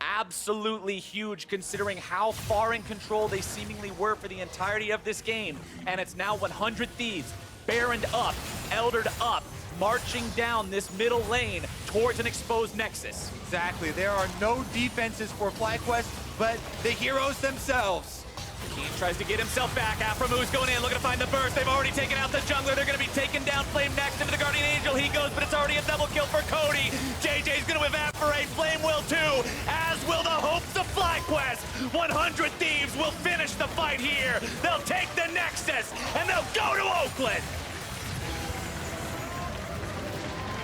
Absolutely huge considering how far in control they seemingly were for the entirety of this game. And it's now 100 Thieves, Baroned up, Eldered up, marching down this middle lane towards an exposed Nexus. Exactly. There are no defenses for FlyQuest, but the heroes themselves. Keen tries to get himself back. Afromu's going in, looking to find the burst. They've already taken out the jungler. They're going to be taking down Flame next into the Guardian Angel. He goes, but it's already a double kill for Cody. JJ's going to evaporate. Flame will too, as will the hopes of FlyQuest. FlyQuest. 100 Thieves will finish the fight here. They'll take the Nexus, and they'll go to Oakland.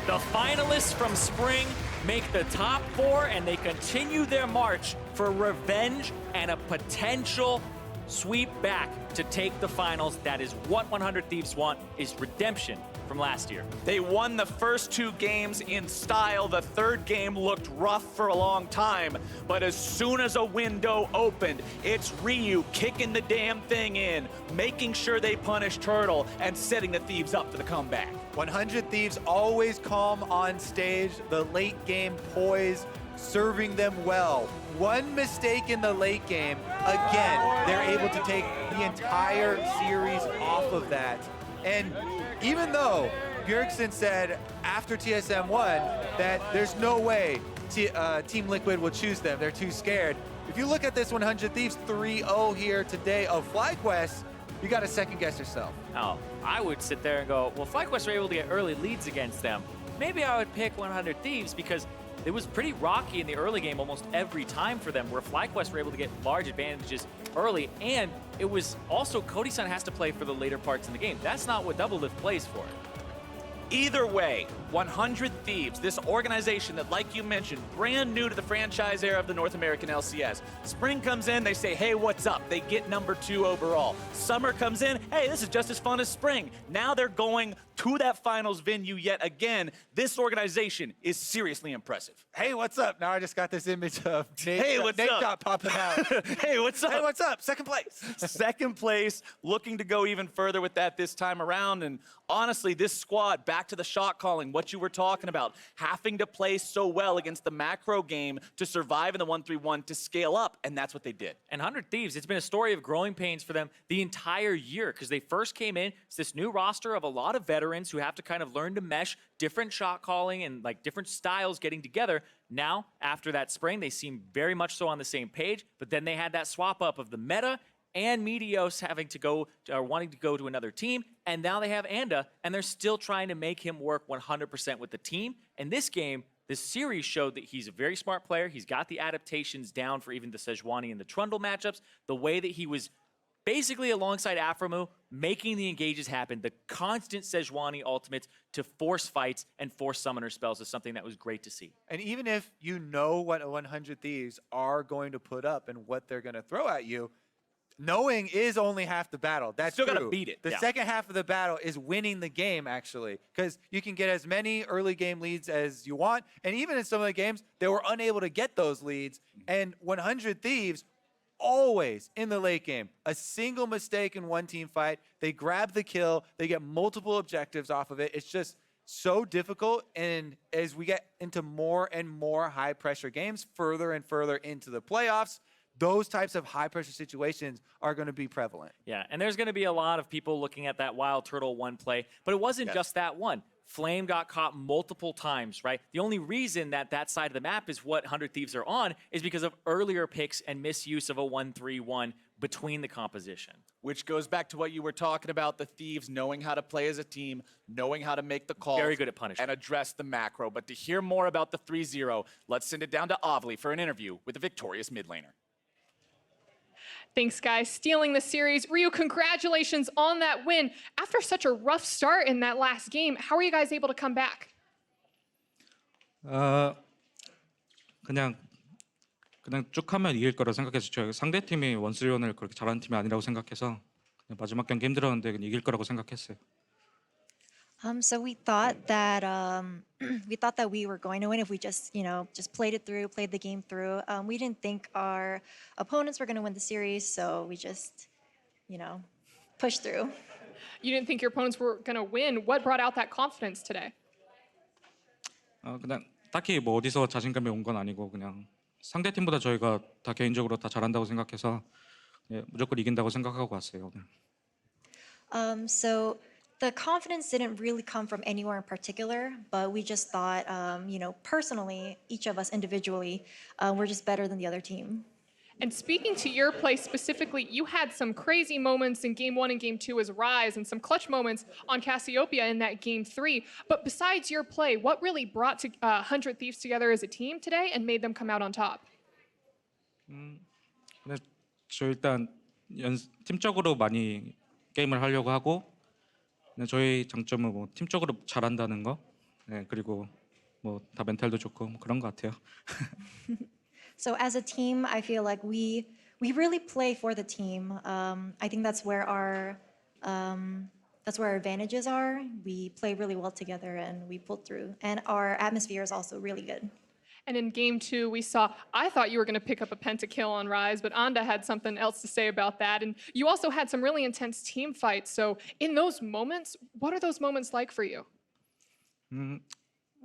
The finalists from spring make the top 4, and they continue their march for revenge and a potential sweep back to take the finals. That is what 100 Thieves want, is redemption from last year. They won the first 2 games in style. The third game looked rough for a long time, but as soon as a window opened, it's Ryu kicking the damn thing in, making sure they punish Turtle, and setting the Thieves up for the comeback. 100 Thieves always calm on stage, the late game poise, serving them well. One mistake in the late game, again, they're able to take the entire series off of that. And even though Bjergsen said after TSM won that there's no way Team Liquid will choose them, they're too scared. If you look at this 100 Thieves 3-0 here today of FlyQuest, you got to second guess yourself. Oh, I would sit there and go, well, FlyQuest were able to get early leads against them. Maybe I would pick 100 Thieves because it was pretty rocky in the early game almost every time for them, where FlyQuest were able to get large advantages early, and it was also Cody-san has to play for the later parts in the game. That's not what Doublelift plays for. Either way, 100 Thieves, this organization that, like you mentioned, brand new to the franchise era of the North American LCS. Spring comes in, they say, hey, what's up? They get number 2 overall. Summer comes in, hey, this is just as fun as spring. Now they're going to that finals venue yet again. This organization is seriously impressive. Hey, what's up? Now I just got this image of Nate, Hey, what's Nate up? Dot popping out. Hey, what's up? Hey, what's up? Second place. Second place, looking to go even further with that this time around. And honestly, this squad, back to the shot calling, what you were talking about, having to play so well against the macro game to survive in the 1-3-1 to scale up, and that's what they did. And 100 Thieves, it's been a story of growing pains for them the entire year, because they first came in, it's this new roster of a lot of veterans who have to kind of learn to mesh different shot calling and like different styles getting together. Now, after that spring, they seem very much so on the same page, but then they had that swap up of the meta and Meteos having to go, or wanting to go to another team, and now they have Anda, and they're still trying to make him work 100% with the team. And this game, this series showed that he's a very smart player. He's got the adaptations down for even the Sejuani and the Trundle matchups, the way that he was basically alongside Aframu, making the engages happen, the constant Sejuani ultimates to force fights and force summoner spells is something that was great to see. And even if you know what 100 Thieves are going to put up and what they're going to throw at you, knowing is only half the battle. That's Still true. gotta beat it. The Yeah. second half of the battle is winning the game, actually, because you can get as many early game leads as you want. And even in some of the games, they were unable to get those leads. And 100 Thieves, always in the late game, a single mistake in one team fight, they grab the kill, they get multiple objectives off of it. It's just so difficult. And as we get into more and more high pressure games, further and further into the playoffs, those types of high pressure situations are going to be prevalent. Yeah, and there's going to be a lot of people looking at that Wild Turtle 1 play, but it wasn't just that one. Flame got caught multiple times, right? The only reason that that side of the map is what 100 Thieves are on is because of earlier picks and misuse of a 1-3-1 between the composition. Which goes back to what you were talking about, the Thieves knowing how to play as a team, knowing how to make the calls. Very good at punishment. And address the macro. But to hear more about the 3-0, let's send it down to Ovly for an interview with the victorious mid laner. Thanks, guys. Stealing the series. Ryu, congratulations on that win. After such a rough start in that last game, how are you guys able to come back? 그냥 쭉 하면 이길 거라 생각해서 저 상대 팀이 원스리온을 그렇게 잘하는 팀이 아니라고 생각해서 그냥 마지막 경기 힘들었는데 그냥 이길 거라고 생각했어요. So we thought that we were going to win if we just played it through, played the game through. We didn't think our opponents were going to win the series, so we just, pushed through. You didn't think your opponents were going to win. What brought out that confidence today? 그냥 딱히 뭐 어디서 자신감이 온 건 아니고 그냥 상대 팀보다 저희가 다 개인적으로 다 잘한다고 생각해서 예, 무조건 이긴다고 생각하고 왔어요 오늘. So the confidence didn't really come from anywhere in particular, but we just thought, personally, each of us individually, we're just better than the other team. And speaking to your play specifically, you had some crazy moments in Game 1 and Game 2 as Rise and some clutch moments on Cassiopeia in that Game 3. But besides your play, what really brought 100 Thieves together as a team today and made them come out on top? 근데 저 일단 팀적으로 많이 게임을 하려고 하고 근데 저희 장점은 뭐 팀적으로 잘한다는 거 네, 그리고 뭐 다 멘탈도 좋고 뭐 그런 것 같아요. So as a team, I feel like we really play for the team. I think that's where our advantages are. We play really well together and we pull through. And our atmosphere is also really good. And in game 2, we saw, I thought you were going to pick up a pentakill on Rise, but Anda had something else to say about that. And you also had some really intense team fights. So in those moments, what are those moments like for you?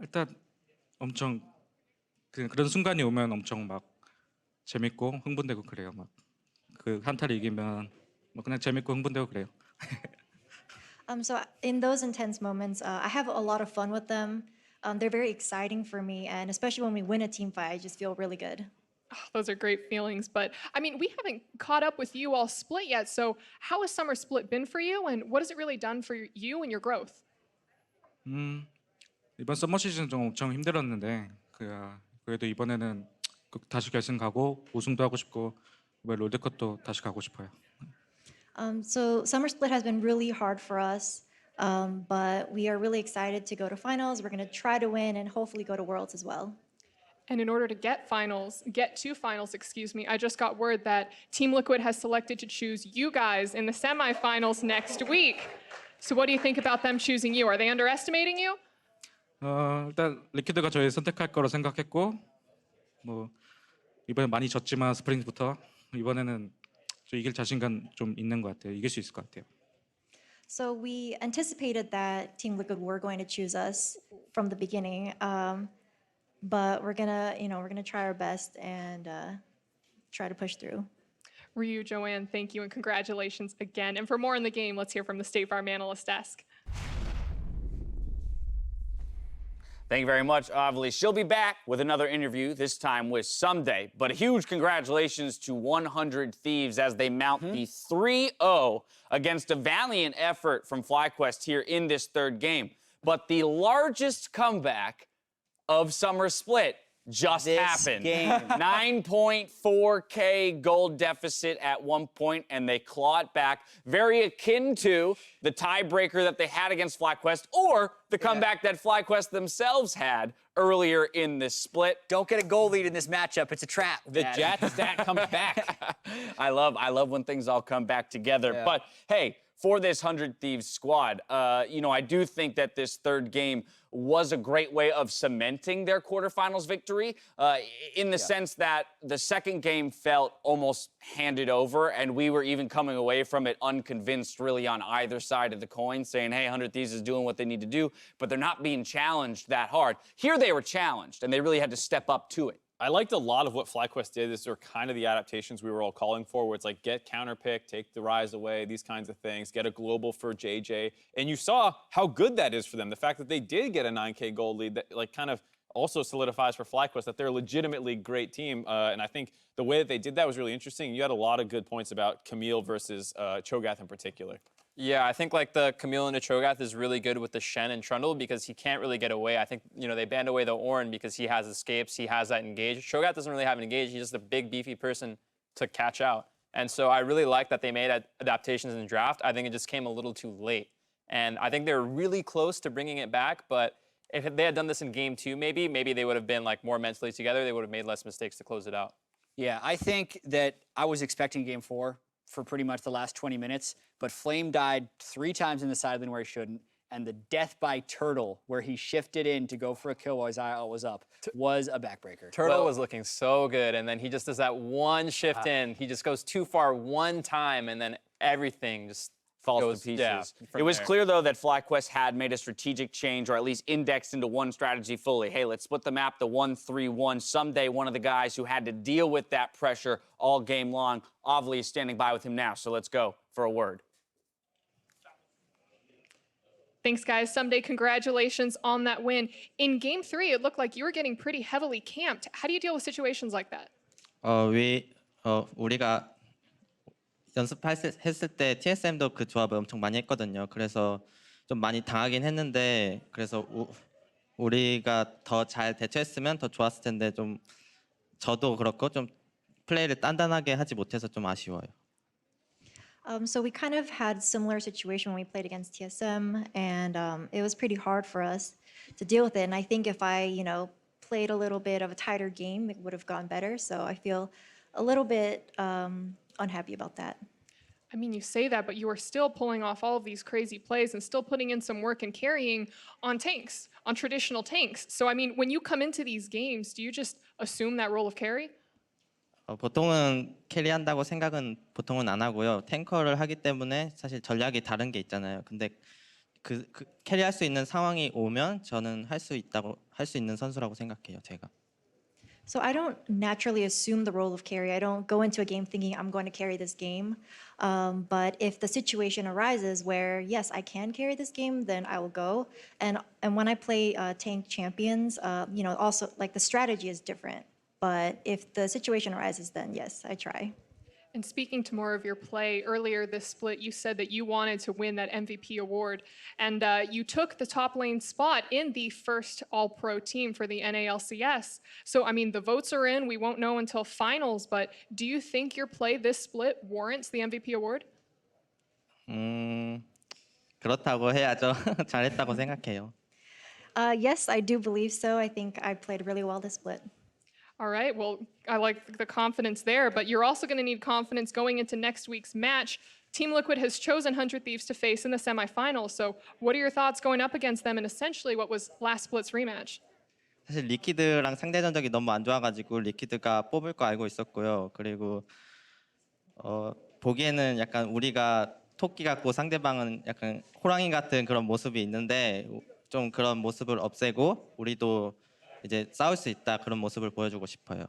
일단 엄청 그런 순간이 오면 엄청 막 재밌고 흥분되고 그래요. 막 그 한타를 이기면 뭐 그냥 재밌고 흥분되고 그래요. So in those intense moments, I have a lot of fun with them. They're very exciting for me, and especially when we win a team fight, I just feel really good. Oh, those are great feelings. But I mean, we haven't caught up with you all split yet. So how has summer split been for you? And what has it really done for you and your growth? 이번 서머 시즌 좀 엄청 힘들었는데 그래도 이번에는 다시 결승 가고 우승도 하고 싶고 이번 롤드컵도 다시 가고 싶어요. So summer split has been really hard for us, but we are really excited to go to finals. We're going to try to win and hopefully go to Worlds as well. And in order to get to finals, excuse me, I just got word that Team Liquid has selected to choose you guys in the semifinals next week. So what do you think about them choosing you? Are they underestimating you? 일단 리퀴드가 저희 선택할 거로 생각했고 뭐 이번에 많이 졌지만 스프링부터 이번에는 좀 이길 자신감 좀 있는 것 같아요. 이길 수 있을 것 같아요. So we anticipated that Team Liquid were going to choose us from the beginning, but we're gonna try our best and try to push through. Ryu, Joanne, thank you and congratulations again. And for more in the game, let's hear from the State Farm Analyst Desk. Thank you very much, Avali. She'll be back with another interview, this time with Someday. But a huge congratulations to 100 Thieves as they mount the 3-0 against a valiant effort from FlyQuest here in this third game. But the largest comeback of Summer Split just happened. 9.4K gold deficit at one point, and they claw it back. Very akin to the tiebreaker that they had against FlyQuest, or the comeback that FlyQuest themselves had earlier in this split. Don't get a goal lead in this matchup. It's a trap. The Jet stat comes back. I love when things all come back together. Yeah. But hey, for this 100 Thieves squad, I do think that this third game was a great way of cementing their quarterfinals victory in the sense that the second game felt almost handed over, and we were even coming away from it unconvinced really on either side of the coin, saying, hey, 100 Thieves is doing what they need to do, but they're not being challenged that hard. Here they were challenged, and they really had to step up to it. I liked a lot of what FlyQuest did. These are kind of the adaptations we were all calling for, where it's like get counterpick, take the Rise away, these kinds of things, get a global for JJ. And you saw how good that is for them. The fact that they did get a 9K gold lead that like kind of also solidifies for FlyQuest that they're a legitimately great team. And I think the way that they did that was really interesting. You had a lot of good points about Camille versus Cho'Gath in particular. Yeah, I think like the Camille and the Cho'Gath is really good with the Shen and Trundle because he can't really get away. I think, they banned away the Ornn because he has escapes, he has that engage. Cho'Gath doesn't really have an engage, he's just a big, beefy person to catch out. And so I really like that they made adaptations in the draft. I think it just came a little too late. And I think they were really close to bringing it back, but if they had done this in game 2, maybe they would have been like more mentally together, they would have made less mistakes to close it out. Yeah, I think that I was expecting game 4 for pretty much the last 20 minutes, but Flame died 3 times in the side lane where he shouldn't, and the death by Turtle, where he shifted in to go for a kill while his IL was up, was a backbreaker. Turtle was looking so good, and then he just does that one shift in. He just goes too far one time, and then everything just falls to pieces. Yeah, it was clear, though, that FlyQuest had made a strategic change, or at least indexed into one strategy fully. Hey, let's split the map to 1-3-1. Someday, one of the guys who had to deal with that pressure all game long, Avli is standing by with him now, so let's go for a word. Thanks, guys. Someday, congratulations on that win. In game 3, it looked like you were getting pretty heavily camped. How do you deal with situations like that? 우리가 연습했을 때 TSM도 그 조합을 엄청 많이 했거든요. 그래서 좀 많이 당하긴 했는데 그래서 우리가 더 잘 대처했으면 더 좋았을 텐데 좀 저도 그렇고 좀 플레이를 단단하게 하지 못해서 좀 아쉬워요. So we kind of had similar situation when we played against TSM, and it was pretty hard for us to deal with it. And I think if I, played a little bit of a tighter game, it would have gone better. So I feel a little bit unhappy about that. I mean, you say that, but you are still pulling off all of these crazy plays and still putting in some work and carrying on tanks, on traditional tanks. So, I mean, when you come into these games, do you just assume that role of carry? 보통은 캐리한다고 생각은 보통은 안 하고요. 탱커를 하기 때문에 사실 전략이 다른 게 있잖아요. 근데 그 캐리할 수 있는 상황이 오면 저는 할 수 있는 선수라고 생각해요, 제가. So I don't naturally assume the role of carry. I don't go into a game thinking I'm going to carry this game. But if the situation arises where, yes, I can carry this game, then I will go. And when I play tank champions, also like the strategy is different. But if the situation arises, then yes, I try. And speaking to more of your play, earlier this split, you said that you wanted to win that MVP award. And you took the top lane spot in the first All-Pro team for the NALCS. So, I mean, the votes are in. We won't know until finals. But do you think your play this split warrants the MVP award? 그렇다고 해야죠. 잘했다고 생각해요. Yes, I do believe so. I think I played really well this split. All right, well, I like the confidence there, but you're also going to need confidence going into next week's match. Team Liquid has chosen 100 Thieves to face in the semifinals, so what are your thoughts going up against them in essentially what was last split's rematch? 사실 리퀴드랑 상대 전적이 너무 안 좋아가지고 리퀴드가 뽑을 거 알고 있었고요. 그리고 보기에는 약간 우리가 토끼 같고 상대방은 약간 호랑이 같은 그런 모습이 있는데 좀 그런 모습을 없애고 우리도 이제 싸울 수 있다 그런 모습을 보여주고 싶어요.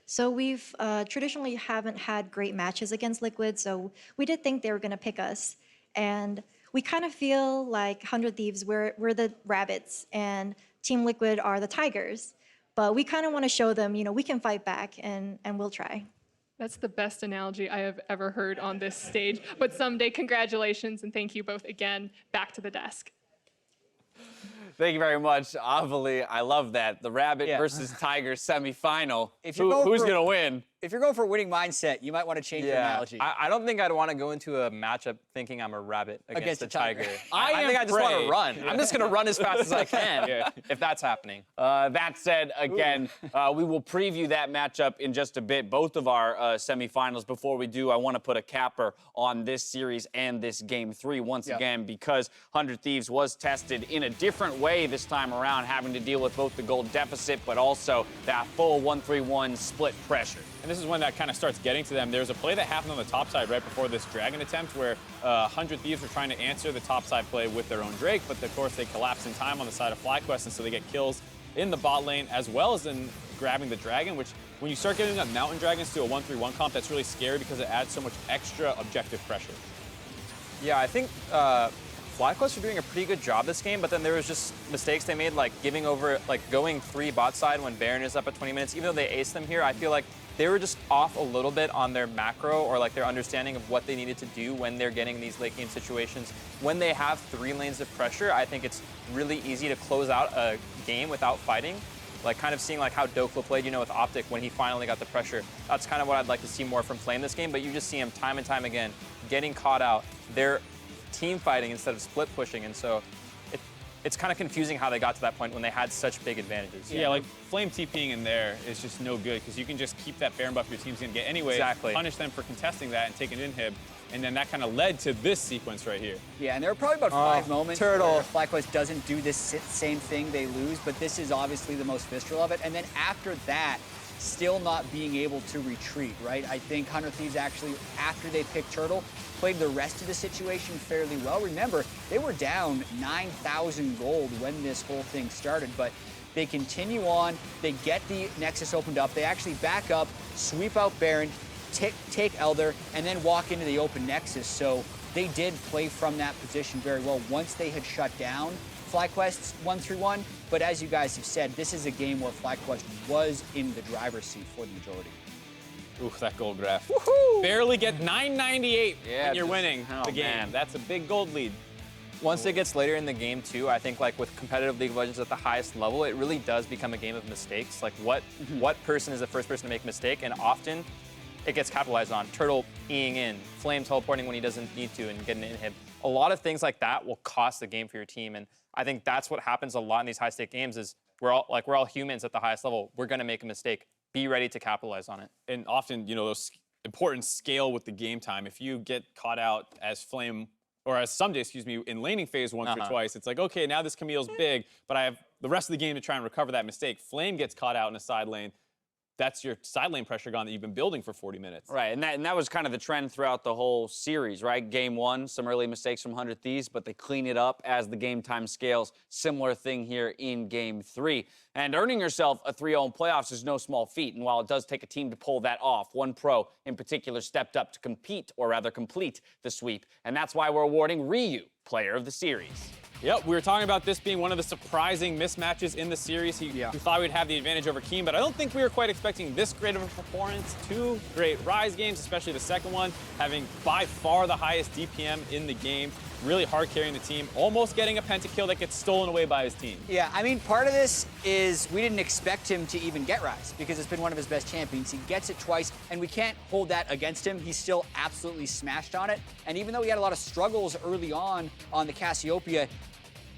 So we've traditionally haven't had great matches against Liquid, so we did think they were going to pick us. And we kind of feel like 100 Thieves, we're the rabbits, and Team Liquid are the tigers. But we kind of want to show them, we can fight back, and we'll try. That's the best analogy I have ever heard on this stage. But someday, congratulations, and thank you both again. Back to the desk. Thank you very much, Avali. I love that. The Rabbit versus Tiger semifinal. Who's going to win? If you're going for a winning mindset, you might want to change your analogy. I don't think I'd want to go into a matchup thinking I'm a rabbit against a tiger. I think I just want to run. I'm just going to run as fast as I can if that's happening. That said, again, we will preview that matchup in just a bit, both of our semifinals. Before we do, I want to put a capper on this series and this Game 3 once again, because 100 Thieves was tested in a different way this time around, having to deal with both the gold deficit, but also that full 1-3-1 split pressure. And this is when that kind of starts getting to them. There was a play that happened on the top side right before this Dragon attempt where 100 Thieves were trying to answer the top side play with their own Drake, but of course they collapse in time on the side of FlyQuest, and so they get kills in the bot lane as well as in grabbing the Dragon, which when you start getting up Mountain Dragons to a 1-3-1 comp, that's really scary because it adds so much extra objective pressure. Yeah, I think FlyQuest are doing a pretty good job this game, but then there was just mistakes they made, like going 3 bot side when Baron is up at 20 minutes. Even though they aced them here, I feel like they were just off a little bit on their macro or like their understanding of what they needed to do when they're getting these late game situations. When they have 3 lanes of pressure, I think it's really easy to close out a game without fighting. Like kind of seeing like how Dokla played, with Optic when he finally got the pressure. That's kind of what I'd like to see more from Flame this game, but you just see him time and time again getting caught out. They're team fighting instead of split pushing, and so it's kind of confusing how they got to that point when they had such big advantages. Yeah, like Flame TPing in there is just no good because you can just keep that Baron buff your team's going to get anyway. Exactly. Punish them for contesting that and taking an inhib. And then that kind of led to this sequence right here. Yeah, and there are probably about 5 moments where FlyQuest doesn't do this same thing, they lose, but this is obviously the most visceral of it. And then after that, still not being able to retreat, right? I think 100 Thieves actually, after they picked Turtle, played the rest of the situation fairly well. Remember, they were down 9,000 gold when this whole thing started, but they continue on, they get the Nexus opened up, they actually back up, sweep out Baron, take Elder, and then walk into the open Nexus. So they did play from that position very well once they had shut down FlyQuest's 1-3-1. But as you guys have said, this is a game where FlyQuest was in the driver's seat for the majority. Oof, that gold graph. Woohoo! Barely get 998 and you're winning the game. Man. That's a big gold lead. Once it gets later in the game too, I think like with competitive League of Legends at the highest level, it really does become a game of mistakes. Like what person is the first person to make a mistake, and often it gets capitalized on. Turtle Eing in, Flame teleporting when he doesn't need to and getting an inhib. A lot of things like that will cost the game for your team, and I think that's what happens a lot in these high-stake games. Is we're all humans at the highest level. We're gonna make a mistake. Be ready to capitalize on it. And often, those important scale with the game time. If you get caught out as Flame, or as Someday, excuse me, in laning phase once or twice, it's like, okay, now this Camille's big, but I have the rest of the game to try and recover that mistake. Flame gets caught out in a side lane. That's your side lane pressure gone that you've been building for 40 minutes. Right, and that was kind of the trend throughout the whole series, right? Game 1, some early mistakes from 100 Thieves, but they clean it up as the game time scales. Similar thing here in Game 3. And earning yourself a 3-0 in playoffs is no small feat, and while it does take a team to pull that off, one pro in particular stepped up to compete, or rather complete, the sweep, and that's why we're awarding Ryu Player of the Series. Yep, we were talking about this being one of the surprising mismatches in the series. We thought we'd have the advantage over Keem, but I don't think we were quite expecting this great of a performance. 2 great Rise games, especially the second one, having by far the highest DPM in the game. Really hard carrying the team, almost getting a pentakill that gets stolen away by his team. Yeah, I mean, part of this is we didn't expect him to even get Rise because it's been one of his best champions. He gets it twice, and we can't hold that against him. He's still absolutely smashed on it. And even though he had a lot of struggles early on the Cassiopeia,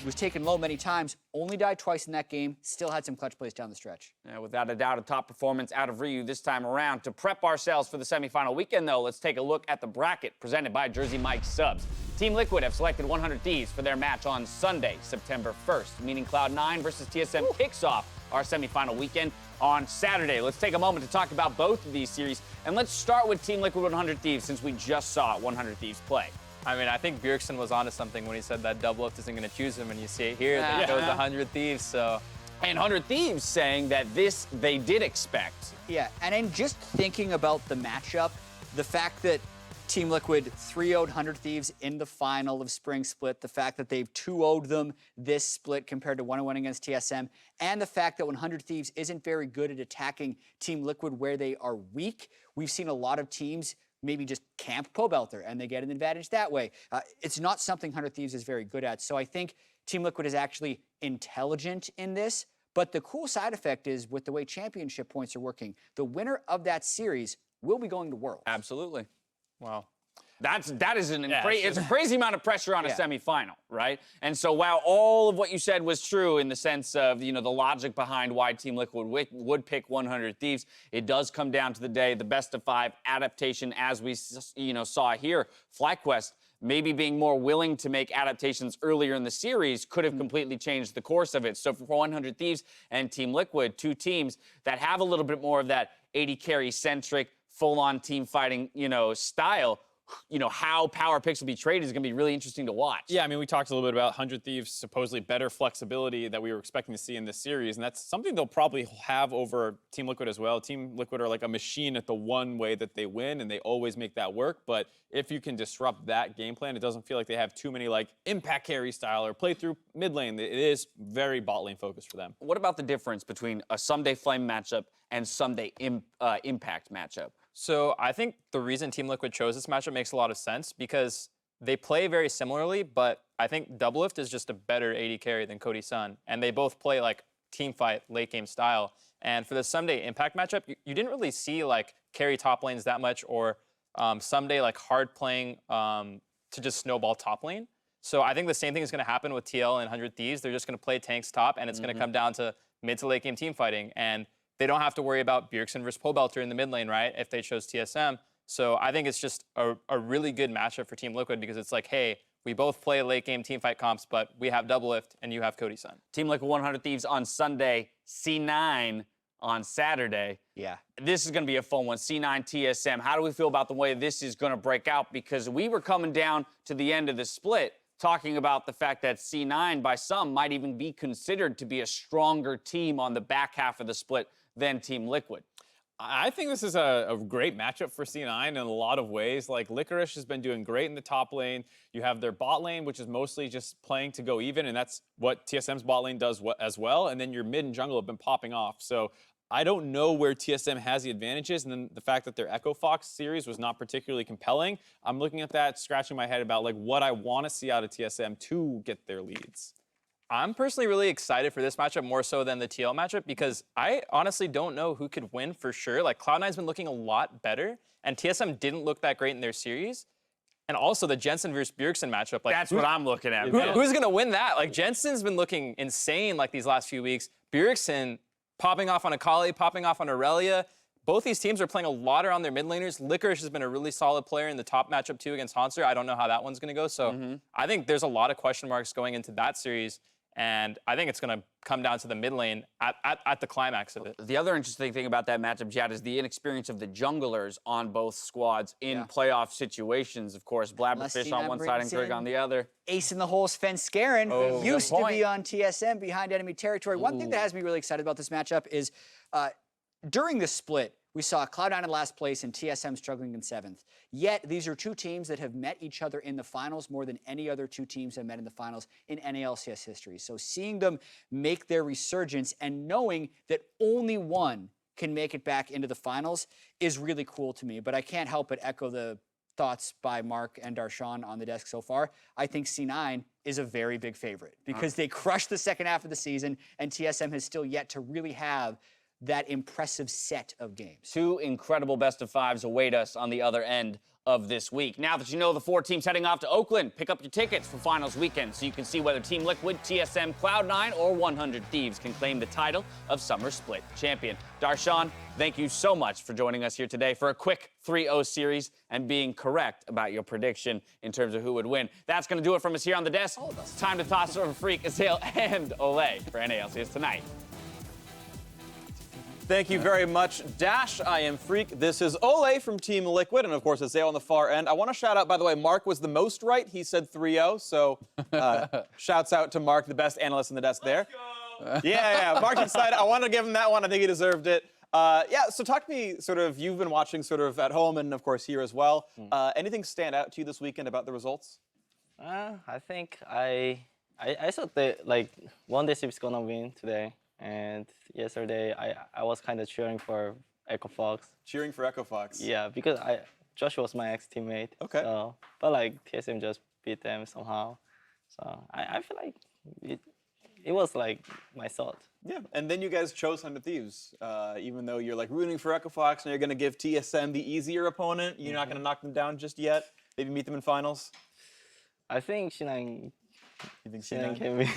was taken low many times, only died twice in that game, still had some clutch plays down the stretch. Yeah, without a doubt, a top performance out of Ryu this time around. To prep ourselves for the semifinal weekend, though, let's take a look at the bracket presented by Jersey Mike Subs. Team Liquid have selected 100 Thieves for their match on Sunday, September 1st, meaning Cloud9 versus TSM kicks off our semifinal weekend on Saturday. Let's take a moment to talk about both of these series, and let's start with Team Liquid 100 Thieves since we just saw 100 Thieves play. I mean, I think Bjergsen was onto something when he said that Doublelift isn't going to choose him, and you see it here. They chose 100 Thieves, so. And 100 Thieves saying that this they did expect. Yeah, and in just thinking about the matchup, the fact that Team Liquid 3-0'd 100 Thieves in the final of Spring Split, the fact that they've 2-0'd them this split compared to 1-1 against TSM, and the fact that 100 Thieves isn't very good at attacking Team Liquid where they are weak. We've seen a lot of teams maybe just camp Pobelter, and they get an advantage that way. It's not something 100 Thieves is very good at, so I think Team Liquid is actually intelligent in this, but the cool side effect is with the way championship points are working, the winner of that series will be going to Worlds. Absolutely. Wow. That is it's a crazy amount of pressure on a semifinal, right? And so while all of what you said was true in the sense of, the logic behind why Team Liquid would pick 100 Thieves, it does come down to the day, the best of 5 adaptation as we, saw here. FlyQuest maybe being more willing to make adaptations earlier in the series could have completely changed the course of it. So for 100 Thieves and Team Liquid, 2 teams that have a little bit more of that 80 carry centric, full-on team fighting, style, how power picks will be traded is going to be really interesting to watch. Yeah, I mean, we talked a little bit about 100 Thieves' supposedly better flexibility that we were expecting to see in this series, and that's something they'll probably have over Team Liquid as well. Team Liquid are like a machine at the one way that they win, and they always make that work, but if you can disrupt that game plan, it doesn't feel like they have too many impact carry style or play through mid lane. It is very bot lane focused for them. What about the difference between a Someday Flame matchup and Someday Impact matchup? So I think the reason Team Liquid chose this matchup makes a lot of sense because they play very similarly, but I think Doublelift is just a better AD carry than Cody Sun, and they both play team fight, late game style. And for the Someday Impact matchup, you didn't really see carry top lanes that much or Someday hard playing to just snowball top lane. So I think the same thing is going to happen with TL and 100 Thieves. They're just going to play tanks top, and it's going to come down to mid to late game team fighting. And they don't have to worry about Bjergsen versus Pobelter in the mid lane, right, if they chose TSM. So I think it's just a really good matchup for Team Liquid because it's hey, we both play late game team fight comps, but we have Doublelift and you have Cody Sun. Team Liquid 100 Thieves on Sunday, C9 on Saturday. Yeah. This is going to be a fun one. C9 TSM. How do we feel about the way this is going to break out? Because we were coming down to the end of the split talking about the fact that C9 by some might even be considered to be a stronger team on the back half of the split than Team Liquid. I think this is a great matchup for C9 in a lot of ways. FLICKR has been doing great in the top lane. You have their bot lane, which is mostly just playing to go even, and that's what TSM's bot lane does as well. And then your mid and jungle have been popping off. So I don't know where TSM has the advantages, and then the fact that their Echo Fox series was not particularly compelling. I'm looking at that, scratching my head about like what I want to see out of TSM to get their leads. I'm personally really excited for this matchup more so than the TL matchup because I honestly don't know who could win for sure. Like Cloud9's been looking a lot better, and TSM didn't look that great in their series. And also the Jensen versus Bjergsen matchup. Like, That's what I'm looking at. Who's gonna win that? Like Jensen's been looking insane like these last few weeks. Bjergsen popping off on Akali, popping off on Aurelia. Both these teams are playing a lot around their mid laners. FLICKR has been a really solid player in the top matchup too against Hanser. I don't know how that one's gonna go. So I think there's a lot of question marks going into that series. And I think it's going to come down to the mid lane at the climax of it. The other interesting thing about that matchup, Jad, is the inexperience of the junglers on both squads in playoff situations. Of course, Blabberfish on one side and Grig on the other. Ace in the hole, Sven Skaren, who used to be on TSM behind enemy territory. One thing that has me really excited about this matchup is during the split, we saw Cloud9 in last place and TSM struggling in 7th. Yet, these are two teams that have met each other in the finals more than any other two teams have met in the finals in any LCS history. So seeing them make their resurgence and knowing that only one can make it back into the finals is really cool to me. But I can't help but echo the thoughts by Mark and Darshan on the desk so far. I think C9 is a very big favorite because they crushed the second half of the season and TSM has still yet to really have that impressive set of games. Two incredible best-of-5s await us on the other end of this week. Now that you know the 4 teams heading off to Oakland, pick up your tickets for finals weekend so you can see whether Team Liquid, TSM, Cloud9, or 100 Thieves can claim the title of Summer Split champion. Darshan, thank you so much for joining us here today for a quick 3-0 series and being correct about your prediction in terms of who would win. That's going to do it from us here on the desk. It's time to toss it over Freak, Azale, and Ole for NALCS Tonight. Thank you very much, Dash. I am Freak. This is Ole from Team Liquid, and of course, Azale on the far end. I want to shout out, by the way, Mark was the most right. He said 3-0, so shouts out to Mark, the best analyst in the desk there. Yeah, Mark's excited. I want to give him that one. I think he deserved it. So talk to me, sort of, you've been watching sort of at home and, of course, here as well. Anything stand out to you this weekend about the results? I think I thought that, like, one day is going to win today. And yesterday, I was kind of cheering for Echo Fox. Cheering for Echo Fox? Yeah, because Josh was my ex-teammate. Okay. So, but like TSM just beat them somehow. So I feel like it was like my thought. Yeah, and then you guys chose 100 Thieves. Even though you're like rooting for Echo Fox and you're going to give TSM the easier opponent, you're not going to knock them down just yet. Maybe meet them in finals. I think Shinang. You think Shinang can be?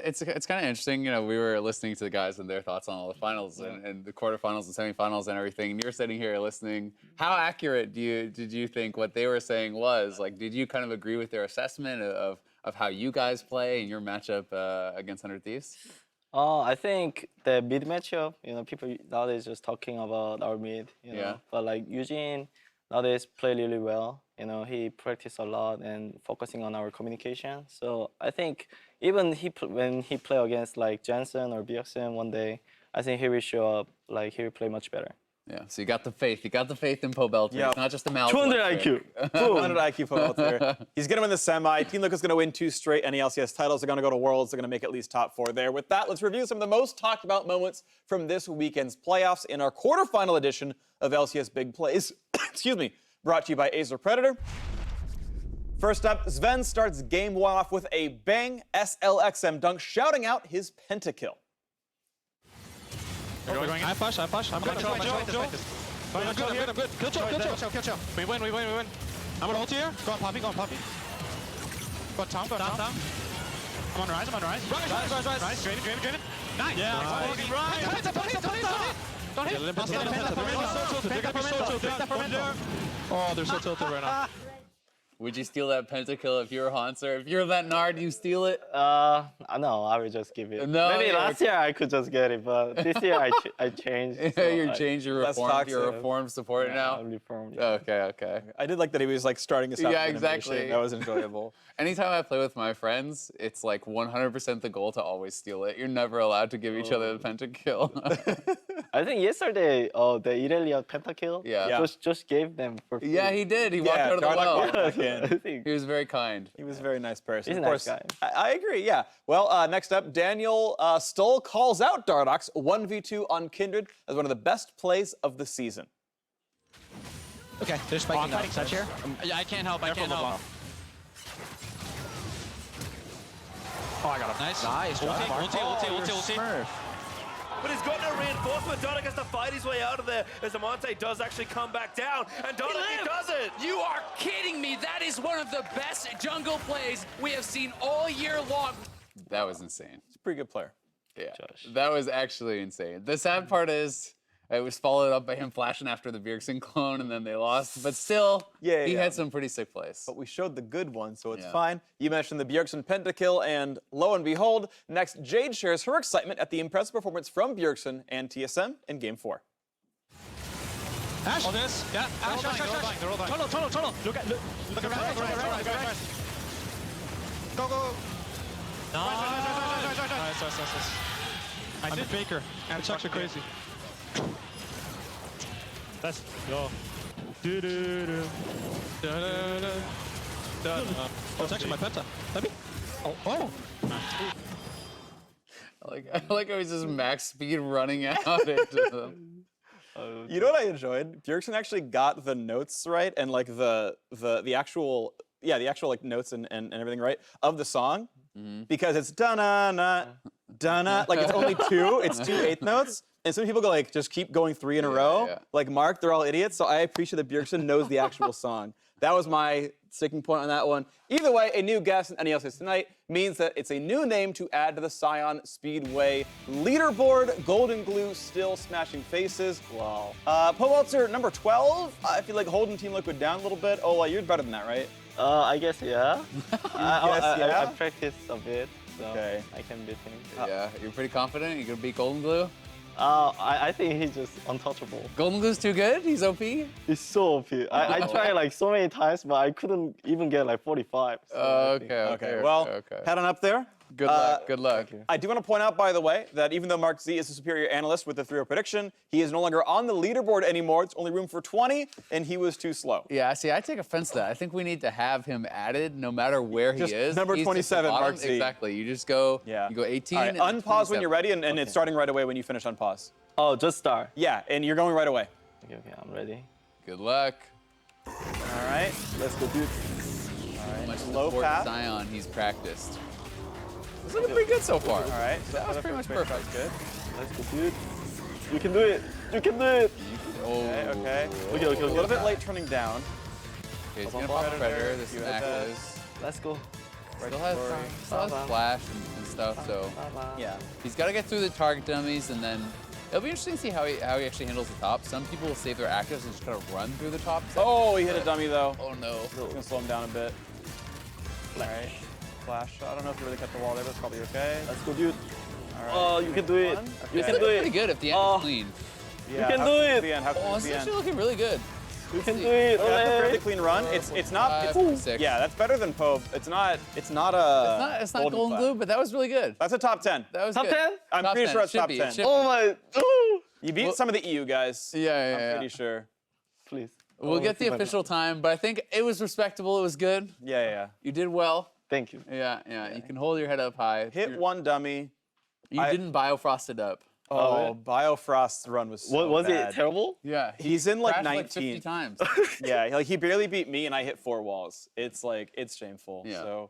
It's kind of interesting. You know, we were listening to the guys and their thoughts on all the finals and the quarterfinals and semifinals and everything. And you're sitting here listening. How accurate did you think what they were saying was? Like, did you kind of agree with their assessment of how you guys play and your matchup against 100 Thieves? I think the mid matchup, you know, people nowadays just talking about our mid, you know. But like Eugene nowadays play really well. You know, he practiced a lot and focusing on our communication. So I think even when he play against like Jensen or Bjergsen one day, I think he will show up, like he will play much better. Yeah, so you got the faith. You got the faith in Pobelter. Yep. It's not just a mouth. 200 IQ. 200 IQ Pobelter. He's going to win the semi. Team Liquid's going to win 2 straight NALCS titles. They're going to go to Worlds. They're going to make at least top 4 there. With that, let's review some of the most talked about moments from this weekend's playoffs in our quarterfinal edition of LCS Big Plays. Excuse me. Brought to you by Acer Predator. First up, Sven starts game 1 off with a bang SLXM dunk, shouting out his pentakill. I push. I'm good. Kill chill. We win. I'm gonna ult here. Go on Poppy. Go on Tom. I'm on Rise. Rise. Draven. Nice. Yeah. Don't hit. Oh, they're so tilted right now. Would you steal that pentakill if you were Hanser? If you're that Nard, you steal it? No, I would just give it. No, maybe last year I could just get it, but this year I changed. So you changed your reformed. You're a reformed supporter now. I'm reformed. Yeah. Okay. I did like that he was like starting us out. Yeah, exactly. That was enjoyable. Anytime I play with my friends, it's like 100% the goal to always steal it. You're never allowed to give each other the pentakill. I think yesterday, the Irelia pentakill. Yeah. Just gave them for free. Yeah, he did. He walked out of the well. in. He was very kind. He was a very nice person. He's Of a course, nice I agree, yeah. Well, next up, Daniel Stoll calls out Dardox 1v2 on Kindred as one of the best plays of the season. Okay, they're spiking up. Touch here? Yeah, I can't help. I can't help. Oh, I got him. Nice. Nice. Ulti. But he's got no reinforcement. Dardox has to fight his way out of there as Amante does actually come back down. And Dardox, he does it! You are kidding me. That is one of the best jungle plays we have seen all year long. That was insane. He's a pretty good player. Yeah, that was actually insane. The sad part is it was followed up by him flashing after the Bjergsen clone, and then they lost. But still, he had some pretty sick plays. But we showed the good one, so it's fine. You mentioned the Bjergsen pentakill, and lo and behold, next Jade shares her excitement at the impressive performance from Bjergsen and TSM in Game 4. Ash. All this. Yeah. Ash. They're all dying. Tunnel. Look at right. Go. Nice. I'm a faker. It's actually crazy. Let's go. Oh, it's actually my penta. Let me. Oh. I like how he's just max speed running out into them. You know what I enjoyed? Bjergsen actually got the notes right and like the actual like notes and everything right of the song because it's da-na-na, da-na, like it's only it's 2 8th notes. And some people go like, just keep going 3 in a row. Like Mark, they're all idiots. So I appreciate that Bjergsen knows the actual song. That was my sticking point on that one. Either way, a new guest in any LCS tonight means that it's a new name to add to the Scion Speedway leaderboard. Golden Glue still smashing faces. Wow. Powelzer, number 12. I feel like holding Team Liquid down a little bit. Ola, you're better than that, right? I guess, yeah. I I practiced a bit, so I can beat him. Yeah, you're pretty confident you're gonna beat Golden Glue? I think he's just untouchable. Golden Glue's too good? He's OP? He's so OP. I tried like so many times, but I couldn't even get like 45. So Okay. Well, head on up there. Good luck. Good luck. I do want to point out, by the way, that even though Mark Z is a superior analyst with the 3-0 prediction, he is no longer on the leaderboard anymore. It's only room for 20, and he was too slow. Yeah, see, I take offense to that. I think we need to have him added no matter where he is. Number 27, Mark Z. Exactly. You just go, you go 18. All right, unpause when you're ready, and it's starting right away when you finish unpause. Oh, just start. Yeah, and you're going right away. Okay, I'm ready. Good luck. All right, let's go, dude. All right, Much low path. Scion he's practiced. It's looking pretty good so far. All right, that was pretty much perfect. That's good. Let's go, dude. You can do it. You can do it. Okay. Okay. A little bit late turning down. Okay, he's gonna pop Predator. This is Necklace. Let's go. Still has flash and stuff, so yeah. He's got to get through the target dummies, and then it'll be interesting to see how he actually handles the top. Some people will save their actives and just kind of run through the top. Oh, he hit a dummy though. Oh no. It's gonna slow him down a bit. All right. Flash. I don't know if you really kept the wall there, but it's probably okay. Let's go, dude. All right. Oh, you can do it. You can do it. Pretty good if the end is clean. Yeah, you can do it. Oh, it's actually looking really good. You can do it. Yeah, that's a fairly clean run. It's not. Yeah, that's better than Pope. It's not Golden Glue, but that was really good. That's a top 10. That was top good. 10? I'm Top pretty 10. sure it's Should top be. 10. Oh my. You beat some of the EU guys. Yeah. I'm pretty sure. Please. We'll get the official time, but I think it was respectable. It was good. Yeah. You did well. Thank you. Yeah. You can hold your head up high. Hit one dummy. You didn't Biofrost it up. Oh, Biofrost's run was so Was bad. it terrible? Yeah. He's in like crashed 19. like 50 times. Yeah, like he barely beat me, and I hit 4 walls. It's shameful. Yeah. So,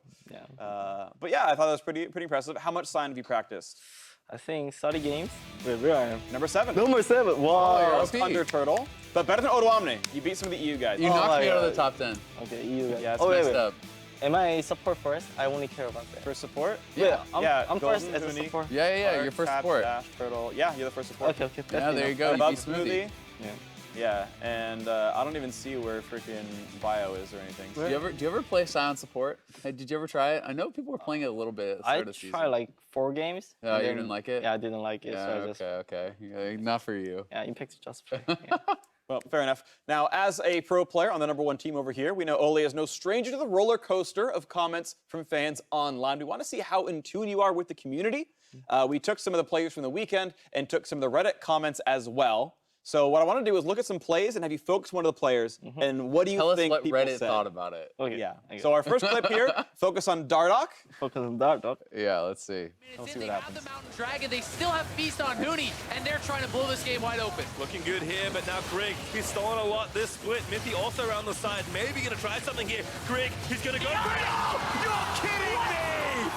but yeah, I thought that was pretty impressive. How much Scion have you practiced? I think 30 games. Wait, where I am? Number 7. Number 7. Wow. you're Under Turtle, but better than Odoamne. You beat some of the EU guys. You knocked me out of the top 10. Okay, EU. Yeah, it's Messed up. Am I support first? I only care about that. For support? Yeah, I'm first Golden, as a Huni, support. Yeah, you're first Tap, support. Dash, Turtle. Yeah, you're the first support. Okay. Yeah, there you go. You Above beat Smoothie. Yeah, and I don't even see where freaking Bio is or anything. Do you ever play Scion support? Hey, did you ever try it? I know people were playing it a little bit at the start of the season. I tried like 4 games. Oh, you didn't like it? Yeah, I didn't like it. Yeah, so okay. Yeah, not for you. Yeah, Impact is just for me. Yeah. Well, fair enough. Now, as a pro player on the number 1 team over here, we know Ole is no stranger to the roller coaster of comments from fans online. We want to see how in tune you are with the community. We took some of the players from the weekend and took some of the Reddit comments as well. So what I want to do is look at some plays and have you focus one of the players. And what do you Tell think us what people Reddit said? thought about it. Okay. Yeah. Okay. So our first clip here, focus on Dardoch. Focus on Dardoch. Yeah, let's see. Let's see what happens. The Mountain Dragon, they still have Feast on Huni, and they're trying to blow this game wide open. Looking good here, but now Greg, he's stolen a lot this split. Mithy also around the side, maybe gonna try something here. Greg, he's gonna go. Oh, you're kidding me!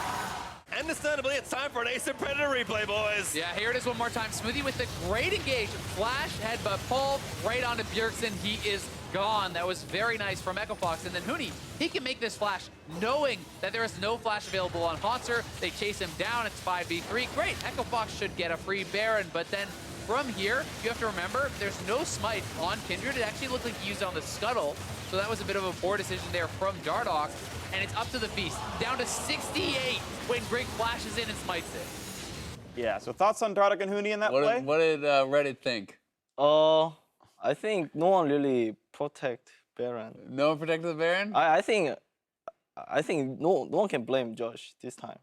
Understandably, it's time for an Ace of Predator replay, boys. Yeah, here it is one more time. Smoothie with the great engage. Flash, headbutt, pull, right onto Bjergsen. He is gone. That was very nice from Echo Fox. And then Huni, he can make this flash knowing that there is no flash available on Haunter. They chase him down. It's 5v3. Great. Echo Fox should get a free Baron, but then from here, you have to remember, there's no smite on Kindred. It actually looked like he used it on the Scuttle. So that was a bit of a poor decision there from Dardoch. And it's up to the Feast. Down to 68 when Greg flashes in and smites it. Yeah, so thoughts on Dardoch and Huni in that play? What did Reddit think? I think no one really protect Baron. No one protected the Baron? I think no one can blame Josh this time.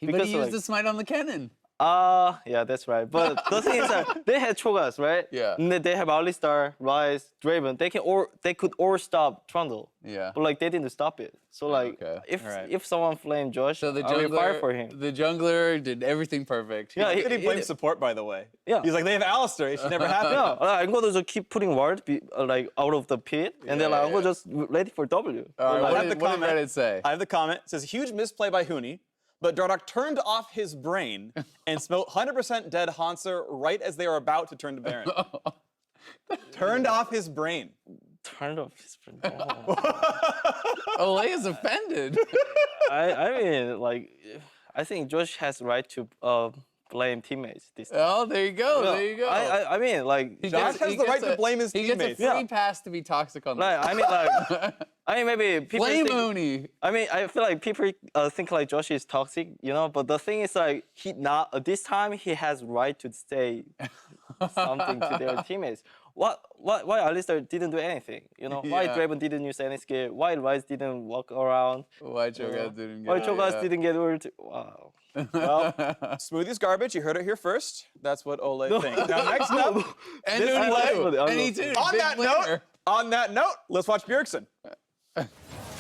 But he used the smite on the cannon. Yeah, that's right. But the thing is that they had Cho'Gath, right? Yeah. And they have Alistar, Ryze, Draven. They could all stop Trundle. Yeah. But like they didn't stop it. So like if someone flamed Josh, So the I will fire for jungler, him. the jungler did everything perfect. Yeah, He didn't blame support, by the way. Yeah. He's like, they have Alistar. It should never happen. Yeah, I'm gonna just keep putting ward like out of the pit, and then like, I'm gonna just ready for W. All right, I what have did the comment. Reddit say? I have the comment. It says, huge misplay by Huni, but Dardoch turned off his brain and smote 100% dead Hanser right as they were about to turn to Baron. Turned off his brain. Turned off his brain. Olay is offended. I mean, like, I think Josh has right to blame teammates this time. Oh, there you go. No, There you go. I mean, like, Josh has the right to blame his He gets teammates. a free pass to be toxic on like, this. I mean, like, I mean, maybe people Blame think, Mooney. I mean, I feel like people think like Josh is toxic, you know. But the thing is, like, this time he has right to say something to their teammates. Why Alistar didn't do anything? You know, why Yeah. Draven didn't use any skill? Why Ryze didn't walk around? Why Cho'Gath didn't get Why it, Cho'Gath yeah. didn't get ult? Wow. Well, Smoothie's garbage. You heard it here first. That's what Ole thinks. Now, next up, And this Huni play- too. And he too. On that note, let's watch Bjergsen.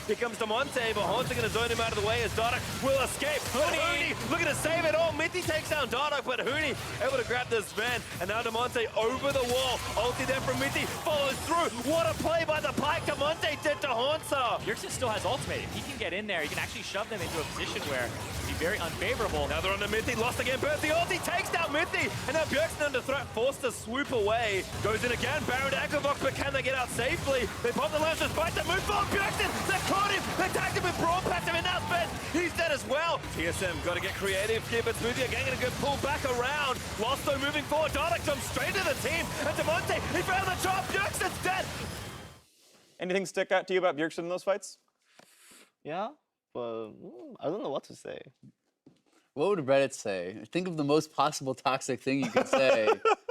Here comes Demonte, but Haunter gonna zone him out of the way as Dardoch will escape. Huni looking to save it all. Mithy takes down Dardoch, but Huni able to grab this man. And now Demonte over the wall. Ulti there from Mithy, follows through. What a play by the Pike. Demonte did to Haunter. Bjergsen still has ultimate. If he can get in there, he can actually shove them into a position where it'd be very unfavorable. Now they're on the Mithy, lost again. Burst the ulti, takes down Mithy. And now Bjergsen under threat, forced to swoop away. Goes in again, Baron to Echo Fox, but can they get out safely? They pop the lance, despite the move forward. Bjergsen, they caught him. They tagged him with Brawl Passive, and now spent. He's dead as well. TSM got to get creative here, but Smoothie again going to go pull back around. Lost though moving forward. Dardoch jumps straight to the team. And Demonte, he found the chop. Bjergsen's dead. Anything stick out to you about Bjergsen in those fights? Yeah, but I don't know what to say. What would Reddit say? Think of the most possible toxic thing you could say,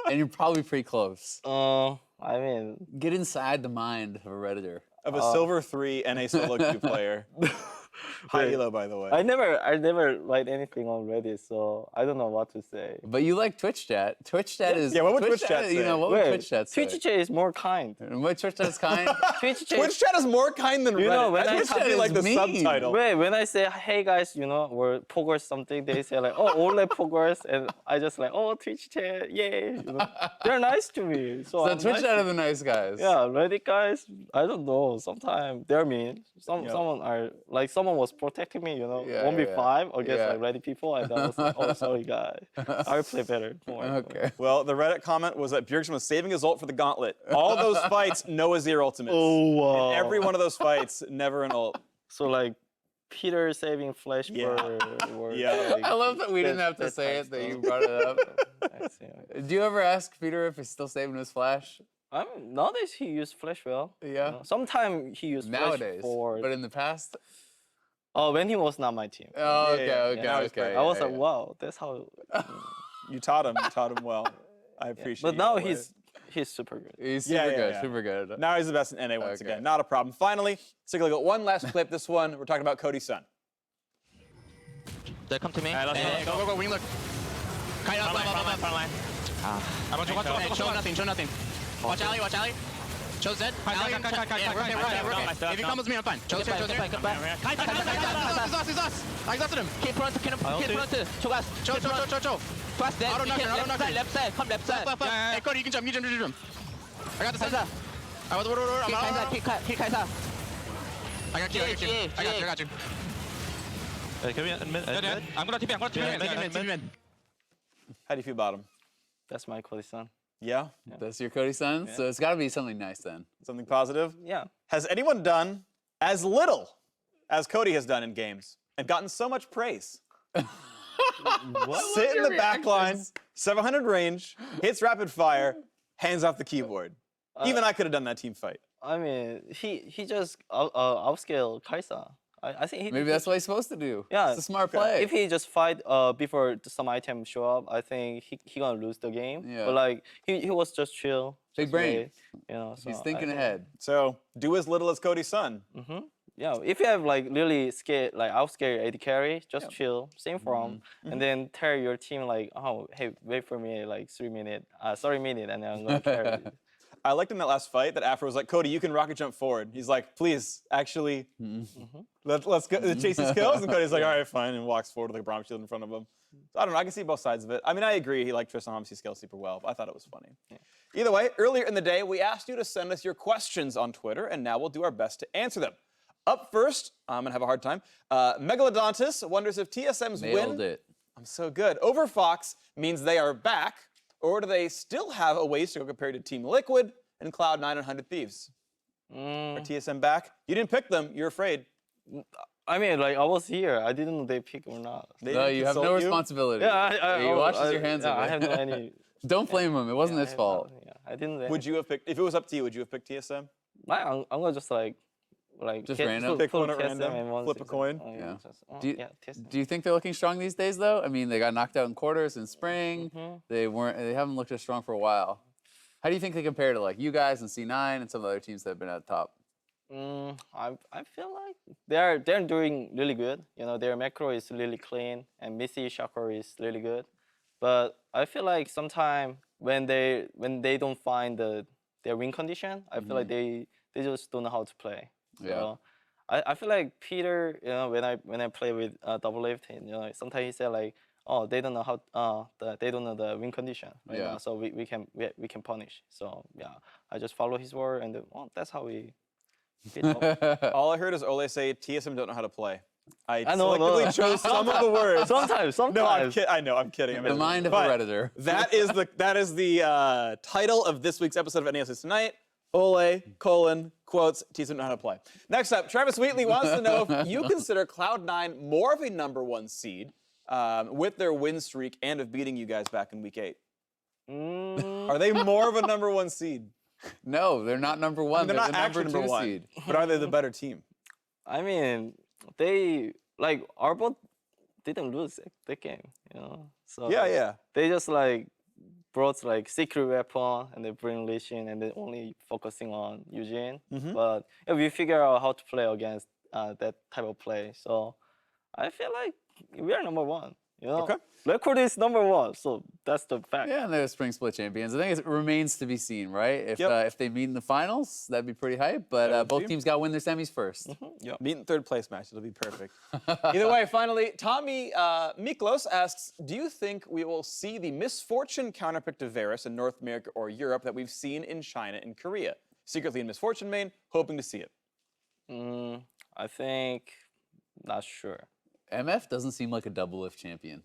and you're probably pretty close. I mean, get inside the mind of a Redditor. Of a silver 3 and a solo queue player. High elo, by the way. I never write anything on Reddit, so I don't know what to say. But you like Twitch chat. Twitch chat is. Yeah, what would Twitch chat say? You know, what would Twitch chat say? Twitch chat is more kind. What Twitch chat is kind? Twitch chat is more kind than Reddit. You know, when Twitch chat is like the subtitle. Wait, when I say, hey guys, you know, we're progress something, they say like, oh, Ole progress, and I just like, oh, Twitch chat, yay. You know? They're nice to me. So So I'm Twitch nice chat to- are the nice guys. Yeah, Reddit guys, I don't know. Sometimes they're mean. Someone are like someone was protecting me, you know, Yeah, 1v5 against yeah. like Reddit people, and I was like, oh, sorry guy, I will play better. Don't worry. Okay. Well, the Reddit comment was that Bjergsen was saving his ult for the gauntlet. All those fights, Noah Zero ultimates. Oh, wow. In every one of those fights, never an ult. So like Peter saving Flash Yeah. for Yeah. like, I love that we didn't have to that say type it, that you stuff. brought it up. I see. Do you ever ask Peter if he's still saving his flash? Nowadays he used Flash well. Yeah. Sometimes he used Nowadays. Flash for. But in the past? Oh, when he was not my team. Oh, okay, okay, now he's okay. great. I was yeah, like, yeah. wow, that's how. You taught him well. I appreciate But you now always. he's super good. He's super good, super good. Now he's the best in NA once Okay. again. Not a problem. Finally, let's take a look at one last clip. This one, we're talking about Cody's son. They come to me. Go, wing look. Kite up, Front line. I'm gonna show nothing. Watch alley, watch alley. Cho's dead. Alley. Yeah, we're okay, we're okay. If he comes with me, I'm fine. Cho's here, Cho's here. He's us. I exhausted him. Keep front, keep front. Cho. Fast dead. Left side, come left side. Yeah, hey, Cody, you can jump, I got the sensor. I was Kill Kaisa. I got you. I'm gonna TP mid. How do you feel about him? That's my Cody son. Yeah? That's your Cody son? So it's got to be something nice then. Something positive? Yeah. Has anyone done as little as Cody has done in games and gotten so much praise? Sit in the back line, 700 range, hits rapid fire, hands off the keyboard. Even I could have done that team fight. I mean, he just outscaled Kaisa. I think maybe that's what he's supposed to do. Yeah, it's a smart play. If he just fight before some items show up, I think he gonna lose the game. Yeah. But like he was just chill. Big brain. So he's thinking ahead. So do as little as Cody's son. Yeah, if you have like really scared, like outscare AD carry, just chill, same form, and then tell your team like, oh, hey, wait for me like 30 minutes, and then I'm gonna carry. I liked in that last fight that Afro was like, Cody, you can rocket jump forward. He's like, please, actually, let's go chase these kills. And Cody's like, all right, fine, and walks forward with like a Braum shield in front of him. So I don't know, I can see both sides of it. I mean, I agree, he liked Tristan Homsey scale super well, but I thought it was funny. Either way, earlier in the day, we asked you to send us your questions on Twitter, and now we'll do our best to answer them. Up first, I'm gonna have a hard time. Megalodontus wonders if TSM's Nailed win. it. I'm so good. Over Fox means they are back, or do they still have a ways to go compared to Team Liquid and Cloud9 and 100 Thieves? Are TSM back? You didn't pick them. You're afraid. I mean, like I was here. I didn't know they pick or not. No, you have no responsibility. Yeah, he washes your hands of it. I have no any. Don't blame him. It wasn't his fault. I didn't. Would you have picked, if it was up to you, would you have picked TSM? I'm gonna just like just random. Pick one at random, flip a coin. Do you think they're looking strong these days though? I mean, they got knocked out in quarters in spring. They haven't looked as strong for a while. How do you think they compare to like you guys and C9 and some of the other teams that have been at the top? I feel like they're doing really good. You know, their macro is really clean and Missy Shocker is really good. But I feel like sometimes when they don't find their win condition, I feel like they just don't know how to play. Yeah. So I feel like Peter, you know, when I play with Double Lift, you know, sometimes he said like, oh, they don't know how they don't know the win condition. Right now, so we can punish. So yeah, I just follow his word, and that's how we. All I heard is Ole say TSM don't know how to play. I selectively chose some of the words. Sometimes. No, I'm kidding. The mind of a Redditor. That is the title of this week's episode of NES Tonight. Ole, quotes, TSM don't know how to play. Next up, Travis Wheatley wants to know if you consider Cloud9 more of a #1 seed with their win streak and of beating you guys back in week 8. Are they more of a #1 seed? No, they're not #1. I mean, they're not the actually number 2 #1. seed. But are they the better team? I mean, they like Arbor didn't lose that game, you know. So yeah. They just like brought like secret weapon and they bring Lee Sin and they only focusing on Eugene. But we figure out how to play against that type of play. So I feel like we are #1. You know, record is #1, so that's the fact. Yeah, and they're spring split champions. I think it remains to be seen, right? If they meet in the finals, that'd be pretty hype. But both teams got to win their semis first. Meet in third place match. It'll be perfect. Either way, finally, Tommy Miklos asks, do you think we will see the Misfortune counterpick to Varus in North America or Europe that we've seen in China and Korea? Secretly in Misfortune main, hoping to see it. I think, not sure. MF doesn't seem like a double lift champion.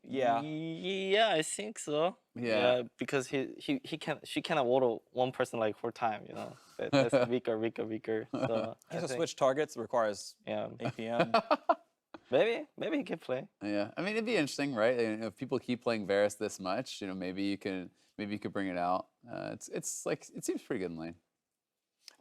Yeah. Yeah, I think so. Yeah, because she cannot auto one person like 4 times. You know, that's weaker. So He has to switch targets. Requires APM. maybe he can play. Yeah, I mean it'd be interesting, right? If people keep playing Varus this much, you know, maybe you could bring it out. It's like it seems pretty good in lane.